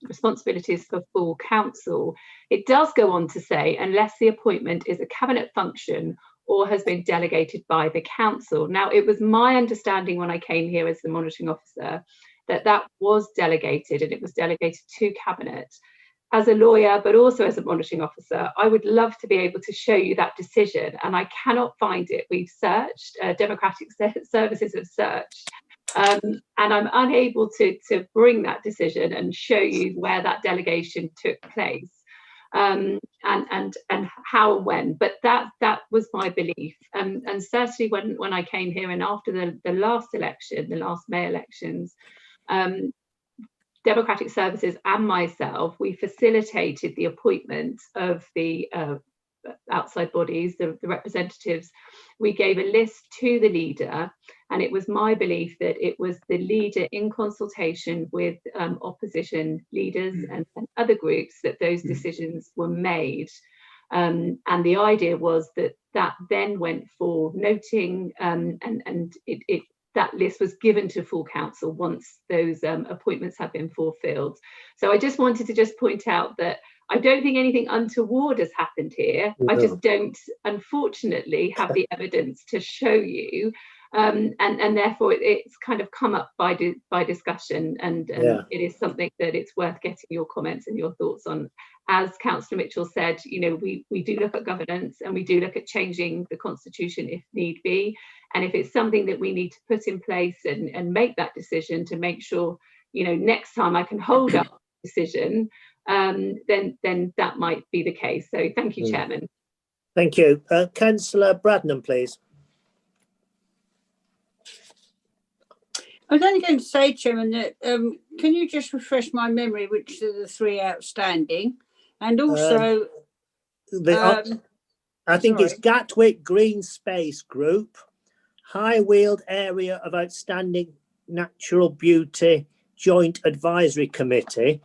responsibilities for full council. It does go on to say, unless the appointment is a cabinet function or has been delegated by the council. Now, it was my understanding when I came here as the monitoring officer that was delegated, and it was delegated to cabinet. As a lawyer, but also as a monitoring officer, I would love to be able to show you that decision, and I cannot find it. We've searched, Democratic Services have searched, and I'm unable to bring that decision and show you where that delegation took place. and how and when. But that was my belief, and certainly when I came here and after the last election, the last May elections, Democratic Services and myself, we facilitated the appointment of the outside bodies, the representatives. We gave a list to the leader, and it was my belief that it was the leader in consultation with opposition leaders and other groups that those decisions were made. And the idea was that then went for noting, and that list was given to full council once those appointments have been fulfilled. So I just wanted to just point out that I don't think anything untoward has happened here. No. I just don't, unfortunately, have the evidence to show you. And therefore it's kind of come up by discussion, and it is something that it's worth getting your comments and your thoughts on. As Councillor Mitchell said, you know, we do look at governance, and we do look at changing the constitution if need be. And if it's something that we need to put in place and make that decision to make sure, you know, next time I can hold up the decision, then that might be the case. So thank you, Chairman. Thank you. Councillor Bradnam, please. I was only going to say, Chairman, that can you just refresh my memory which are the three outstanding? And also... I think it's Gatwick Green Space Group, High Weald Area of Outstanding Natural Beauty Joint Advisory Committee.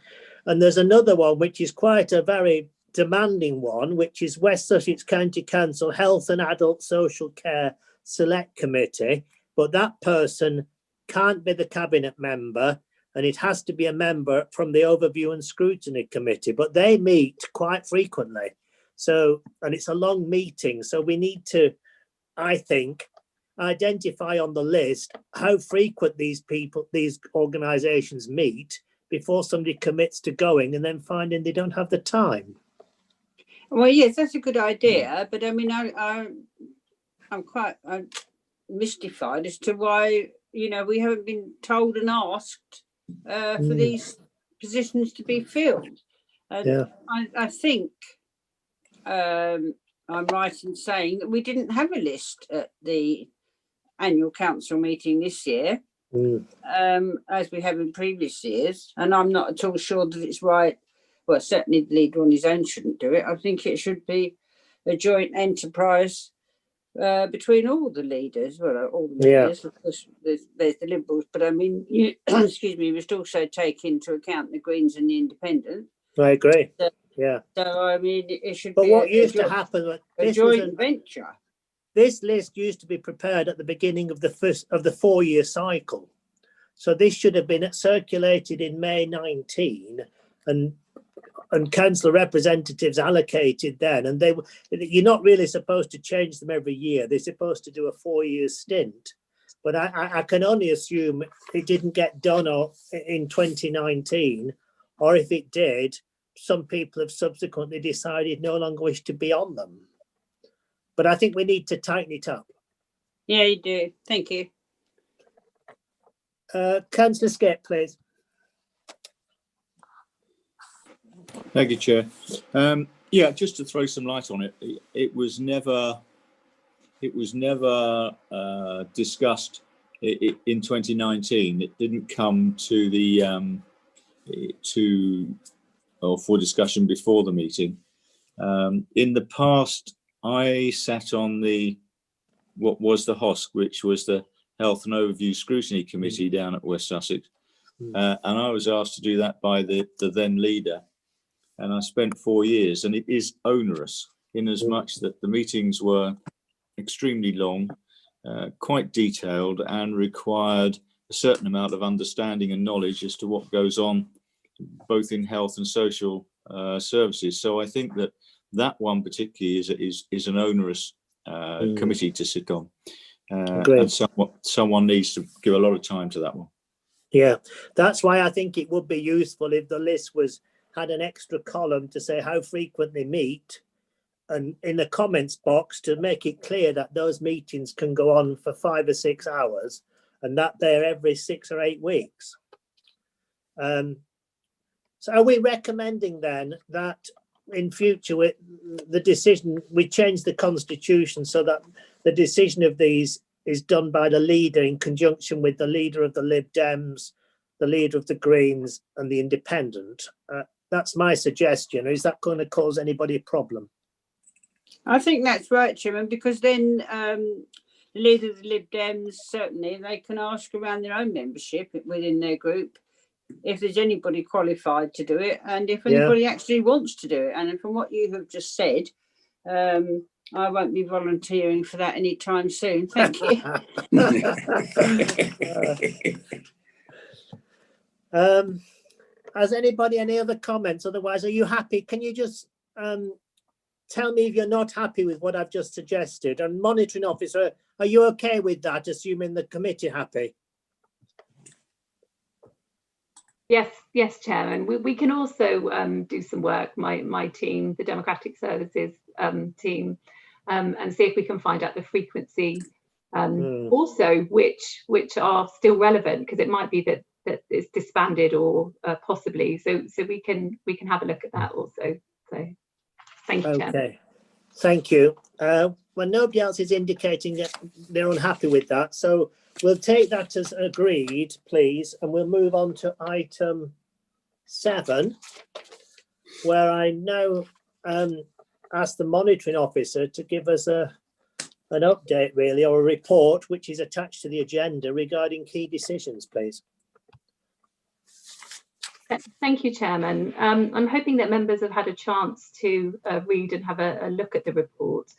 And there's another one which is quite a very demanding one, which is West Sussex County Council Health and Adult Social Care Select Committee. But that person can't be the cabinet member, and it has to be a member from the Overview and Scrutiny Committee, but they meet quite frequently. So, and it's a long meeting. So we need to, I think, identify on the list how frequent these organisations meet before somebody commits to going and then finding they don't have the time. Well, yes, that's a good idea. But I mean, I'm quite mystified as to why, you know, we haven't been told and asked for these positions to be filled. And I think I'm right in saying that we didn't have a list at the annual council meeting this year, as we have in previous years. And I'm not at all sure that it's right. Well, certainly the leader on his own shouldn't do it. I think it should be a joint enterprise between all the leaders. Well, all the leaders, of course, there's the Liberals, but I mean, excuse me, we must also take into account the Greens and the Independents. I agree. So I mean, it should be. But what used to happen? A joint venture. This list used to be prepared at the beginning of the 4-year cycle, so this should have been circulated in May 19, and council representatives allocated then, and you're not really supposed to change them every year. They're supposed to do a 4-year stint, but I can only assume it didn't get done in 2019, or if it did, some people have subsequently decided no longer wish to be on them. But I think we need to tighten it up. Yeah, you do. Thank you. Councillor Skip, please. Thank you, Chair. Yeah, just to throw some light on it, it was never discussed in 2019. It didn't come to the for discussion before the meeting. In the past, I sat on what was the HOSC, which was the Health and Overview Scrutiny Committee down at West Sussex, and I was asked to do that by the then leader. And I spent 4 years, and it is onerous in as much that the meetings were extremely long, quite detailed, and required a certain amount of understanding and knowledge as to what goes on both in health and social services. So I think that one particularly is an onerous committee to sit on, and someone needs to give a lot of time to that one. Yeah, that's why I think it would be useful if the list had an extra column to say how frequent they meet, and in the comments box to make it clear that those meetings can go on for 5 or 6 hours, and that they're every 6 or 8 weeks. So are we recommending then that in future, the decision, we change the constitution so that the decision of these is done by the leader in conjunction with the leader of the Lib Dems, the leader of the Greens and the Independent. That's my suggestion. Is that going to cause anybody a problem? I think that's right, Chairman, because then the leader of the Lib Dems, certainly, they can ask around their own membership within their group if there's anybody qualified to do it and if anybody actually wants to do it. And from what you have just said, I won't be volunteering for that anytime soon. Thank you. Has anybody any other comments? Otherwise, are you happy? Can you just tell me if you're not happy with what I've just suggested? And monitoring officer, are you okay with that, assuming the committee happy? Yes, Chairman. We can also do some work, my team, the Democratic Services team, and see if we can find out the frequency also which are still relevant, because it might be that it's disbanded or possibly. So we can have a look at that also. So thank you, Chairman. Okay, thank you. Well, nobody else is indicating that they're unhappy with that, so we'll take that as agreed, please, and we'll move on to item 7, where I now ask the monitoring officer to give us an update, really, or a report which is attached to the agenda regarding key decisions, please. Thank you, Chairman. I'm hoping that members have had a chance to read and have a look at the report,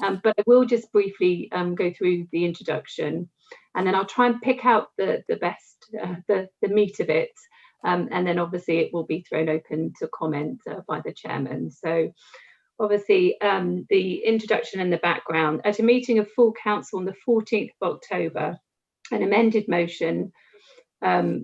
but I will just briefly go through the introduction, and then I'll try and pick out the best, the meat of it, and then obviously it will be thrown open to comment by the Chairman. So obviously the introduction and the background. At a meeting of full council on the 14th of October, an amended motion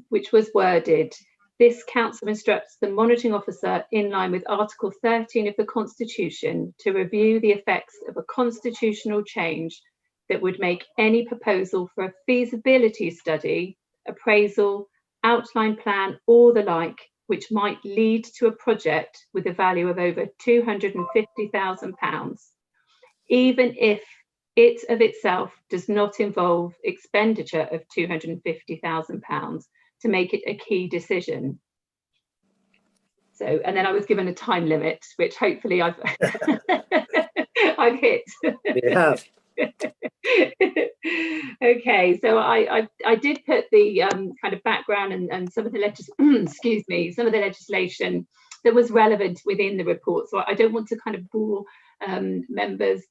which was worded, this council instructs the monitoring officer in line with Article 13 of the Constitution to review the effects of a constitutional change that would make any proposal for a feasibility study, appraisal, outline plan or the like, which might lead to a project with a value of over £250,000, even if it of itself does not involve expenditure of £250,000 to make it a key decision. So, and then I was given a time limit, which hopefully I've I've hit. Yeah. Okay, so I did put the kind of background and some of the some of the legislation that was relevant within the report. So I don't want to kind of bore members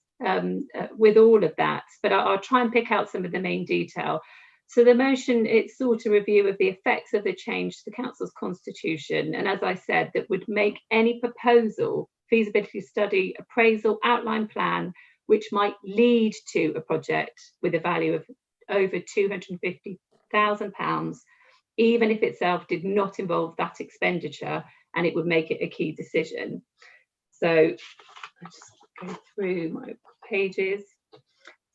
with all of that, but I'll try and pick out some of the main detail. So the motion, it's sought a review of the effects of the change to the council's constitution, and as I said, that would make any proposal, feasibility study, appraisal, outline plan, which might lead to a project with a value of over £250,000, even if itself did not involve that expenditure, and it would make it a key decision. So I'll just go through my pages.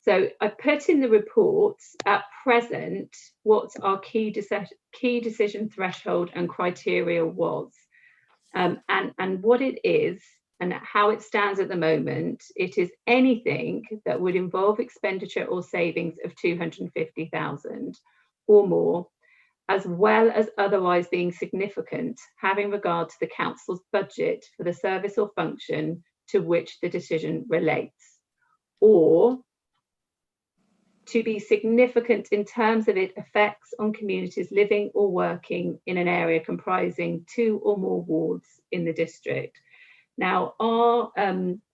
So I put in the report at present what our key decision threshold and criteria was, and what it is and how it stands at the moment. It is anything that would involve expenditure or savings of £250,000 or more, as well as otherwise being significant, having regard to the council's budget for the service or function to which the decision relates, or to be significant in terms of its effects on communities living or working in an area comprising 2 or more wards in the district. Now, our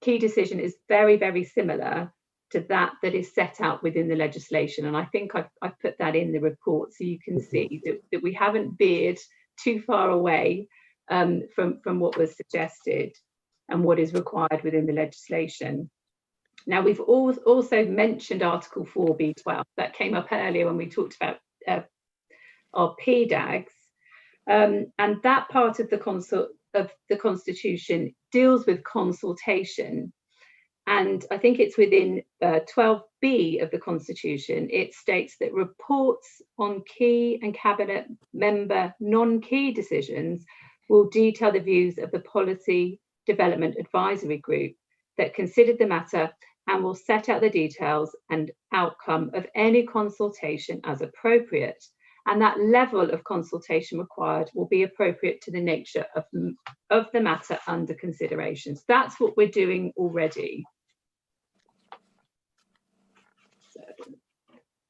key decision is very, very similar to that is set out within the legislation, and I think I've put that in the report so you can see that we haven't veered too far away from what was suggested and what is required within the legislation. Now, we've also mentioned Article 4B12. That came up earlier when we talked about our PDAGs. And that part of the Constitution deals with consultation. And I think it's within 12B of the Constitution. It states that reports on key and cabinet member non-key decisions will detail the views of the policy Development Advisory Group that considered the matter and will set out the details and outcome of any consultation as appropriate. And that level of consultation required will be appropriate to the nature of the matter under consideration. So that's what we're doing already. So,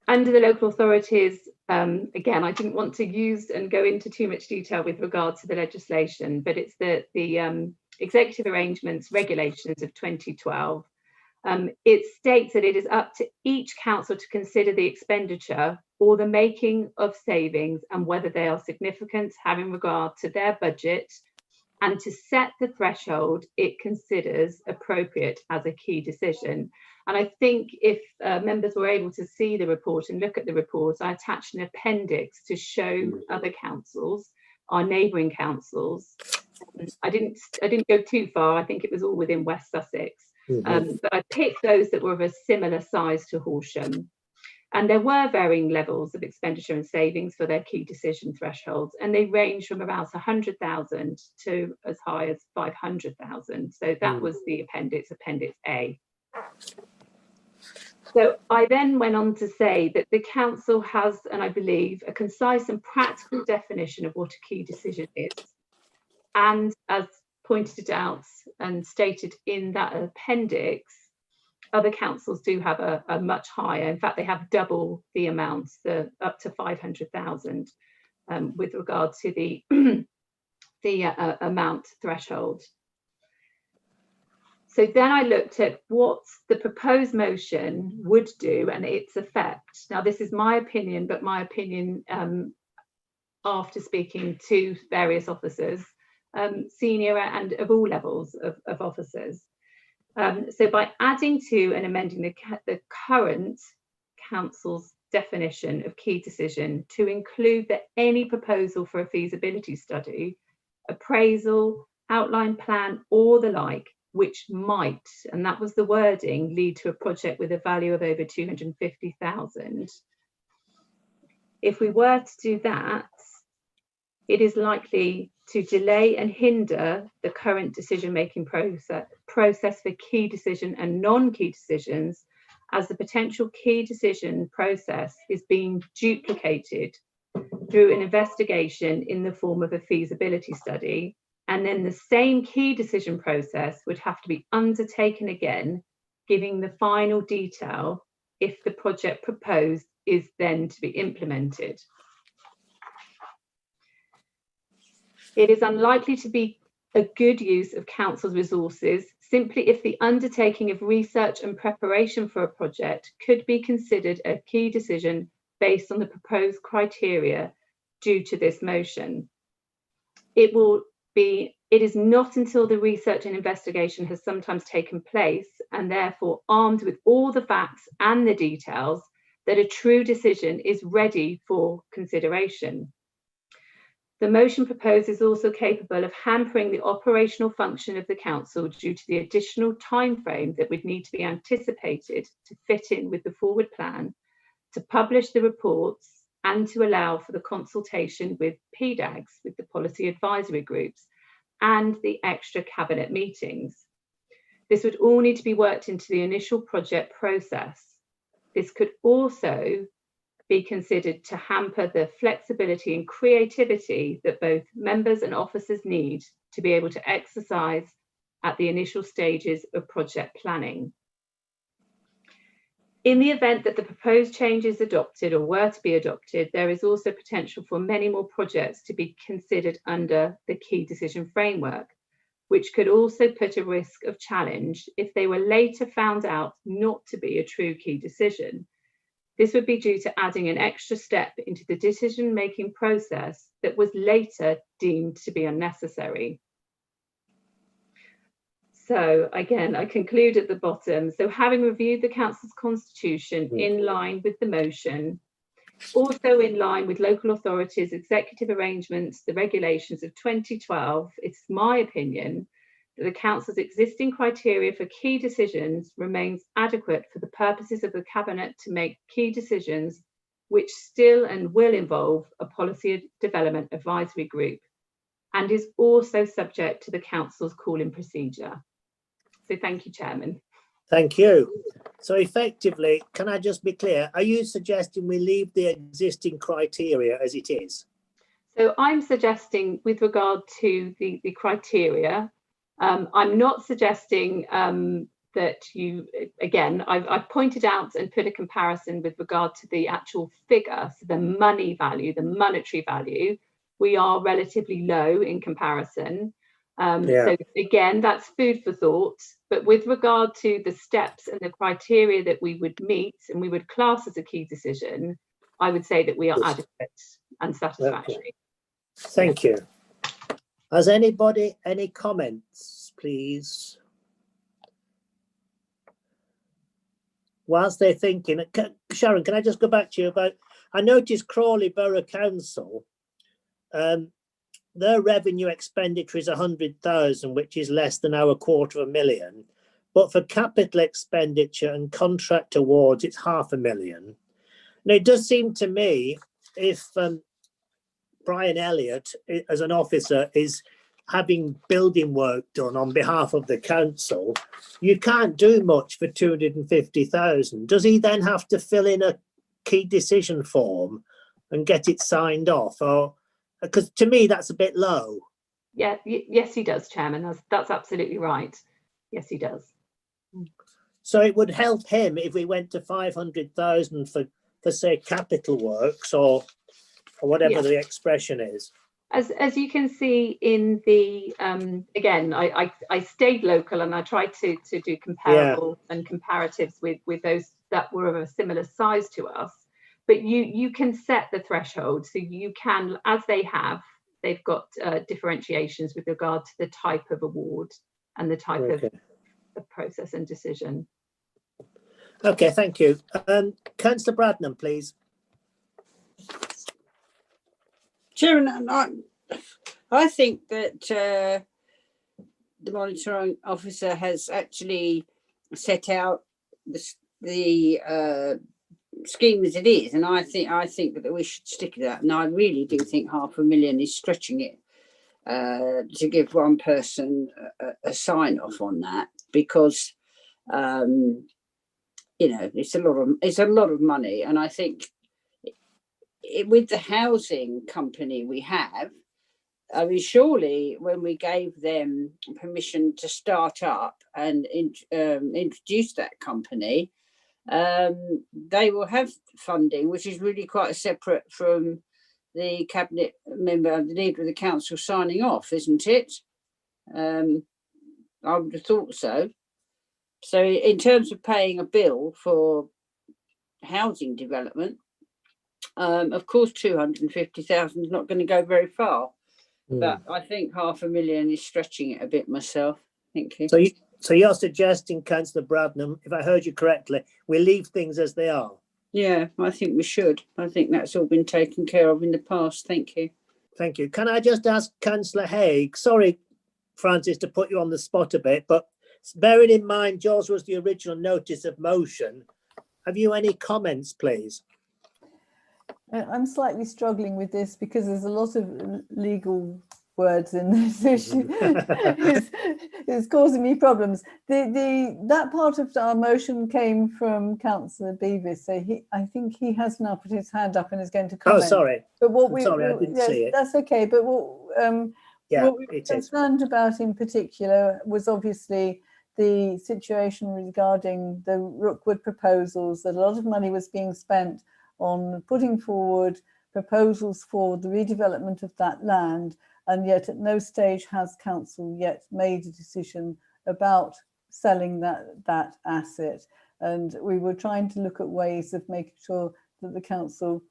under the local authorities, again, I didn't want to use and go into too much detail with regard to the legislation, but it's the Executive Arrangements Regulations of 2012. It states that it is up to each council to consider the expenditure or the making of savings and whether they are significant having regard to their budget, and to set the threshold it considers appropriate as a key decision. And I think if members were able to see the report and look at the report, I attached an appendix to show other councils, our neighbouring councils. I didn't go too far. I think it was all within West Sussex. But I picked those that were of a similar size to Horsham. And there were varying levels of expenditure and savings for their key decision thresholds, and they range from about 100,000 to as high as 500,000. So that was the appendix, Appendix A. So I then went on to say that the council has, and I believe, a concise and practical definition of what a key decision is. And as pointed out and stated in that appendix, other councils do have a much higher. In fact, they have double the amounts, up to 500,000 with regard to the amount threshold. So then I looked at what the proposed motion would do and its effect. Now, this is my opinion, but my opinion after speaking to various officers, senior and of all levels of officers. So by adding to and amending the current council's definition of key decision to include that any proposal for a feasibility study, appraisal, outline plan, or the like, which might, and that was the wording, lead to a project with a value of over 250,000. If we were to do that, it is likely to delay and hinder the current decision-making process for key decision and non-key decisions, as the potential key decision process is being duplicated through an investigation in the form of a feasibility study, and then the same key decision process would have to be undertaken again, giving the final detail if the project proposed is then to be implemented. It is unlikely to be a good use of council's resources simply if the undertaking of research and preparation for a project could be considered a key decision based on the proposed criteria due to this motion. It is not until the research and investigation has sometimes taken place, and therefore armed with all the facts and the details, that a true decision is ready for consideration. The motion proposed is also capable of hampering the operational function of the council due to the additional timeframe that would need to be anticipated to fit in with the forward plan, to publish the reports, and to allow for the consultation with PDAGs, with the policy advisory groups, and the extra cabinet meetings. This would all need to be worked into the initial project process. This could also be considered to hamper the flexibility and creativity that both members and officers need to be able to exercise at the initial stages of project planning. In the event that the proposed change is adopted or were to be adopted, there is also potential for many more projects to be considered under the key decision framework, which could also put a risk of challenge if they were later found out not to be a true key decision. This would be due to adding an extra step into the decision-making process that was later deemed to be unnecessary. So again, I conclude at the bottom. So having reviewed the council's constitution in line with the motion, also in line with local authorities' executive arrangements, the regulations of 2012, it's my opinion that the council's existing criteria for key decisions remains adequate for the purposes of the cabinet to make key decisions, which still and will involve a policy development advisory group. and is also subject to the council's call-in procedure. So thank you, Chairman. Thank you. So effectively, can I just be clear? Are you suggesting we leave the existing criteria as it is? So I'm suggesting with regard to the criteria, I'm not suggesting that you, again, I've pointed out and put a comparison with regard to the actual figure, so the money value, the monetary value. We are relatively low in comparison. So again, that's food for thought. But with regard to the steps and the criteria that we would meet and we would class as a key decision, I would say that we are adequate and satisfactory. Okay. Thank you. Has anybody any comments, please? Whilst they're thinking, Sharon, can I just go back to you about, I noticed Crawley Borough Council, their revenue expenditure is 100,000, which is less than our $250,000. But for capital expenditure and contract awards, it's $500,000. Now, it does seem to me if Brian Elliott, as an officer, is having building work done on behalf of the council, you can't do much for 250,000. Does he then have to fill in a key decision form and get it signed off? Or because to me that's a bit low. Yeah, yes, he does, Chairman. That's absolutely right. Yes, he does. So it would help him if we went to 500,000 for say capital works or whatever the expression is. As you can see in the again, I stayed local and I tried to do comparable and comparatives with those that were of a similar size to us. But you can set the threshold, so you can, as they've got differentiations with regard to the type of award and the type of process and decision. Okay, thank you. Councillor Bradnam, please. Chairman, I think that the monitoring officer has actually set out the scheme as it is, and I think that we should stick to that. And I really do think $500,000 is stretching it to give one person a sign off on that, because you know, it's a lot of money, and I think with the housing company we have, I mean, surely when we gave them permission to start up and introduce that company, they will have funding, which is really quite separate from the cabinet member, the leader of the council signing off, isn't it? I would have thought so. So in terms of paying a bill for housing development, of course, 250,000 is not going to go very far, but I think $500,000 is stretching it a bit myself. Thank you. So you're suggesting, Councillor Bradnam, if I heard you correctly, we leave things as they are? Yeah, I think we should. I think that's all been taken care of in the past. Thank you. Thank you. Can I just ask Councillor Haig, sorry, Francis, to put you on the spot a bit, but bearing in mind yours was the original notice of motion, have you any comments, please? I'm slightly struggling with this because there's a lot of legal words in this issue. It's causing me problems. That part of our motion came from Councillor Beavis, so I think he has now put his hand up and is going to comment. Oh, sorry. But what I didn't see it. That's okay. But what we were concerned about in particular was obviously the situation regarding the Rookwood proposals, that a lot of money was being spent on putting forward proposals for the redevelopment of that land, and yet at no stage has council yet made a decision about selling that asset. And we were trying to look at ways of making sure that the council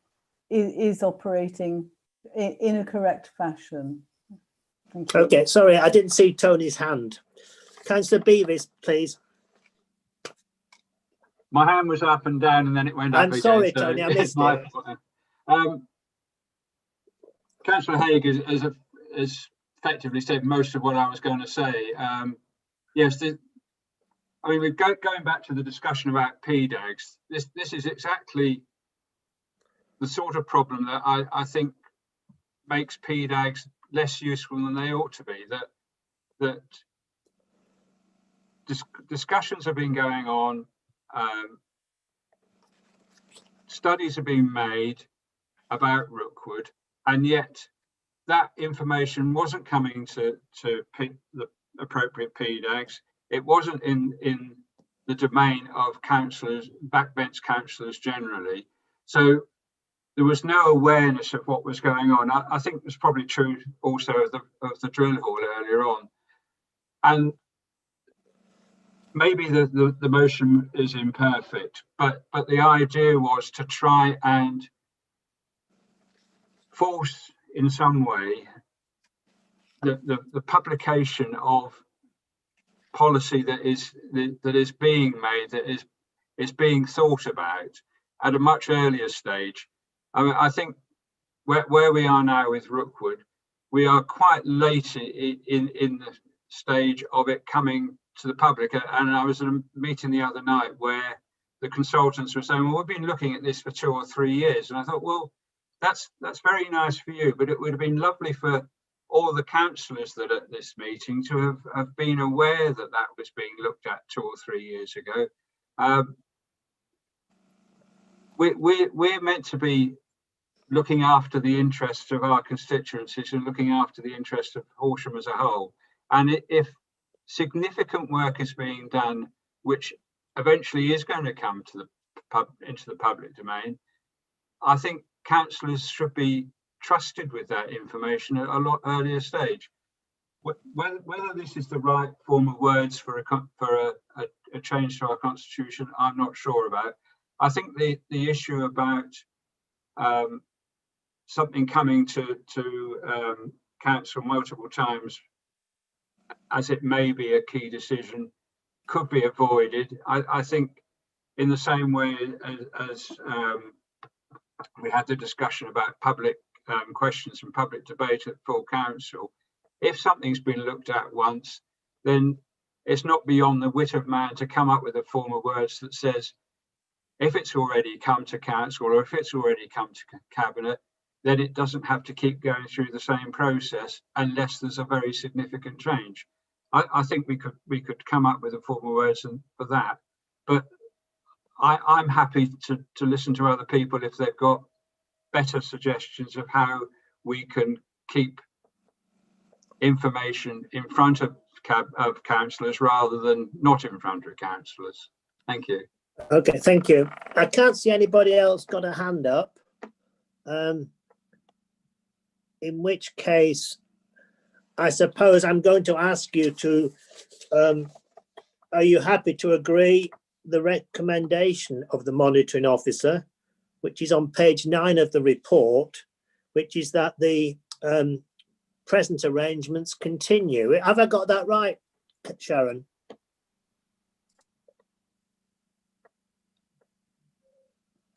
is operating in a correct fashion. Thank you. Okay, sorry, I didn't see Tony's hand. Councillor Beavis, please. My hand was up and down and then it went up again. I'm sorry, so Tony, I missed it. Councillor Haig has effectively said most of what I was going to say. Yes, I mean, we're going back to the discussion about PDAGs. This is exactly the sort of problem that I think makes PDAGs less useful than they ought to be. That discussions have been going on, studies have been made about Rookwood, and yet that information wasn't coming to the appropriate PDAGs. It wasn't in the domain of councillors, backbench councillors generally. So there was no awareness of what was going on. I think it was probably true also of the drill hall earlier on. And maybe the motion is imperfect, but the idea was to try and force in some way the publication of policy that is being made, that is being thought about at a much earlier stage. I mean, I think where we are now with Rookwood, we are quite late in the stage of it coming to the public. And I was at a meeting the other night where the consultants were saying, well, we've been looking at this for 2 or 3 years. And I thought, well, that's very nice for you, but it would have been lovely for all the councillors that at this meeting to have been aware that that was being looked at 2 or 3 years ago. We're meant to be looking after the interests of our constituencies and looking after the interests of Horsham as a whole. And if significant work is being done, which eventually is going to come to into the public domain, I think councillors should be trusted with that information at a lot earlier stage. Whether this is the right form of words for a change to our constitution, I'm not sure about. I think the issue about something coming to council multiple times, as it may be a key decision, could be avoided. I think in the same way as we had the discussion about public questions and public debate at full council, if something's been looked at once, then it's not beyond the wit of man to come up with a form of words that says, if it's already come to council or if it's already come to cabinet, then it doesn't have to keep going through the same process unless there's a very significant change. I think we could come up with a form of words for that, but I'm happy to listen to other people if they've got better suggestions of how we can keep information in front of councillors rather than not in front of councillors. Thank you. Okay, thank you. I can't see anybody else got a hand up. In which case, I suppose I'm going to ask you to, are you happy to agree the recommendation of the monitoring officer, which is on page 9 of the report, which is that the present arrangements continue? Have I got that right, Sharon?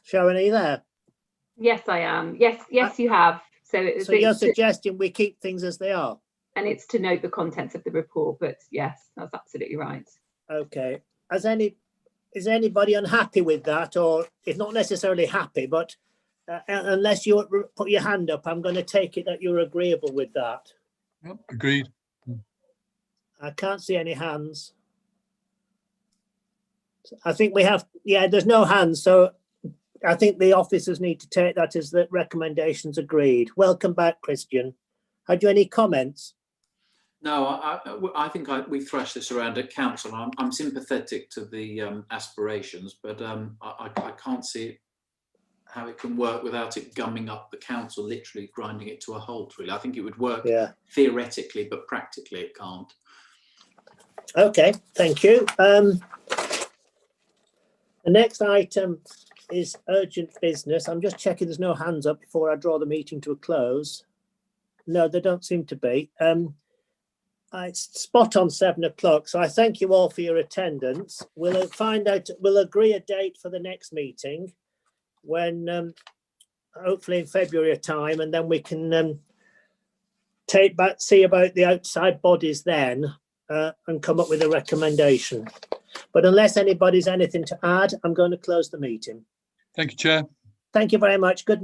Sharon, are you there? Yes, I am. Yes, you have. So you're suggesting we keep things as they are? And it's to note the contents of the report, but yes, that's absolutely right. Okay. Is anybody unhappy with that, or is not necessarily happy, but unless you put your hand up, I'm going to take it that you're agreeable with that. Yep, agreed. I can't see any hands. I think we have, yeah, there's no hands, so I think the officers need to take that as the recommendations agreed. Welcome back, Christian. Had you any comments? No, I think we thrashed this around at council. I'm sympathetic to the aspirations, but I can't see how it can work without it gumming up the council, literally grinding it to a halt, really. I think it would work theoretically, but practically it can't. Okay, thank you. The next item is urgent business. I'm just checking there's no hands up before I draw the meeting to a close. No, there don't seem to be. It's spot on 7 o'clock, so I thank you all for your attendance. We'll agree a date for the next meeting when hopefully in February time, and then we can see about the outside bodies then and come up with a recommendation. But unless anybody's anything to add, I'm going to close the meeting. Thank you, Chair. Thank you very much. Good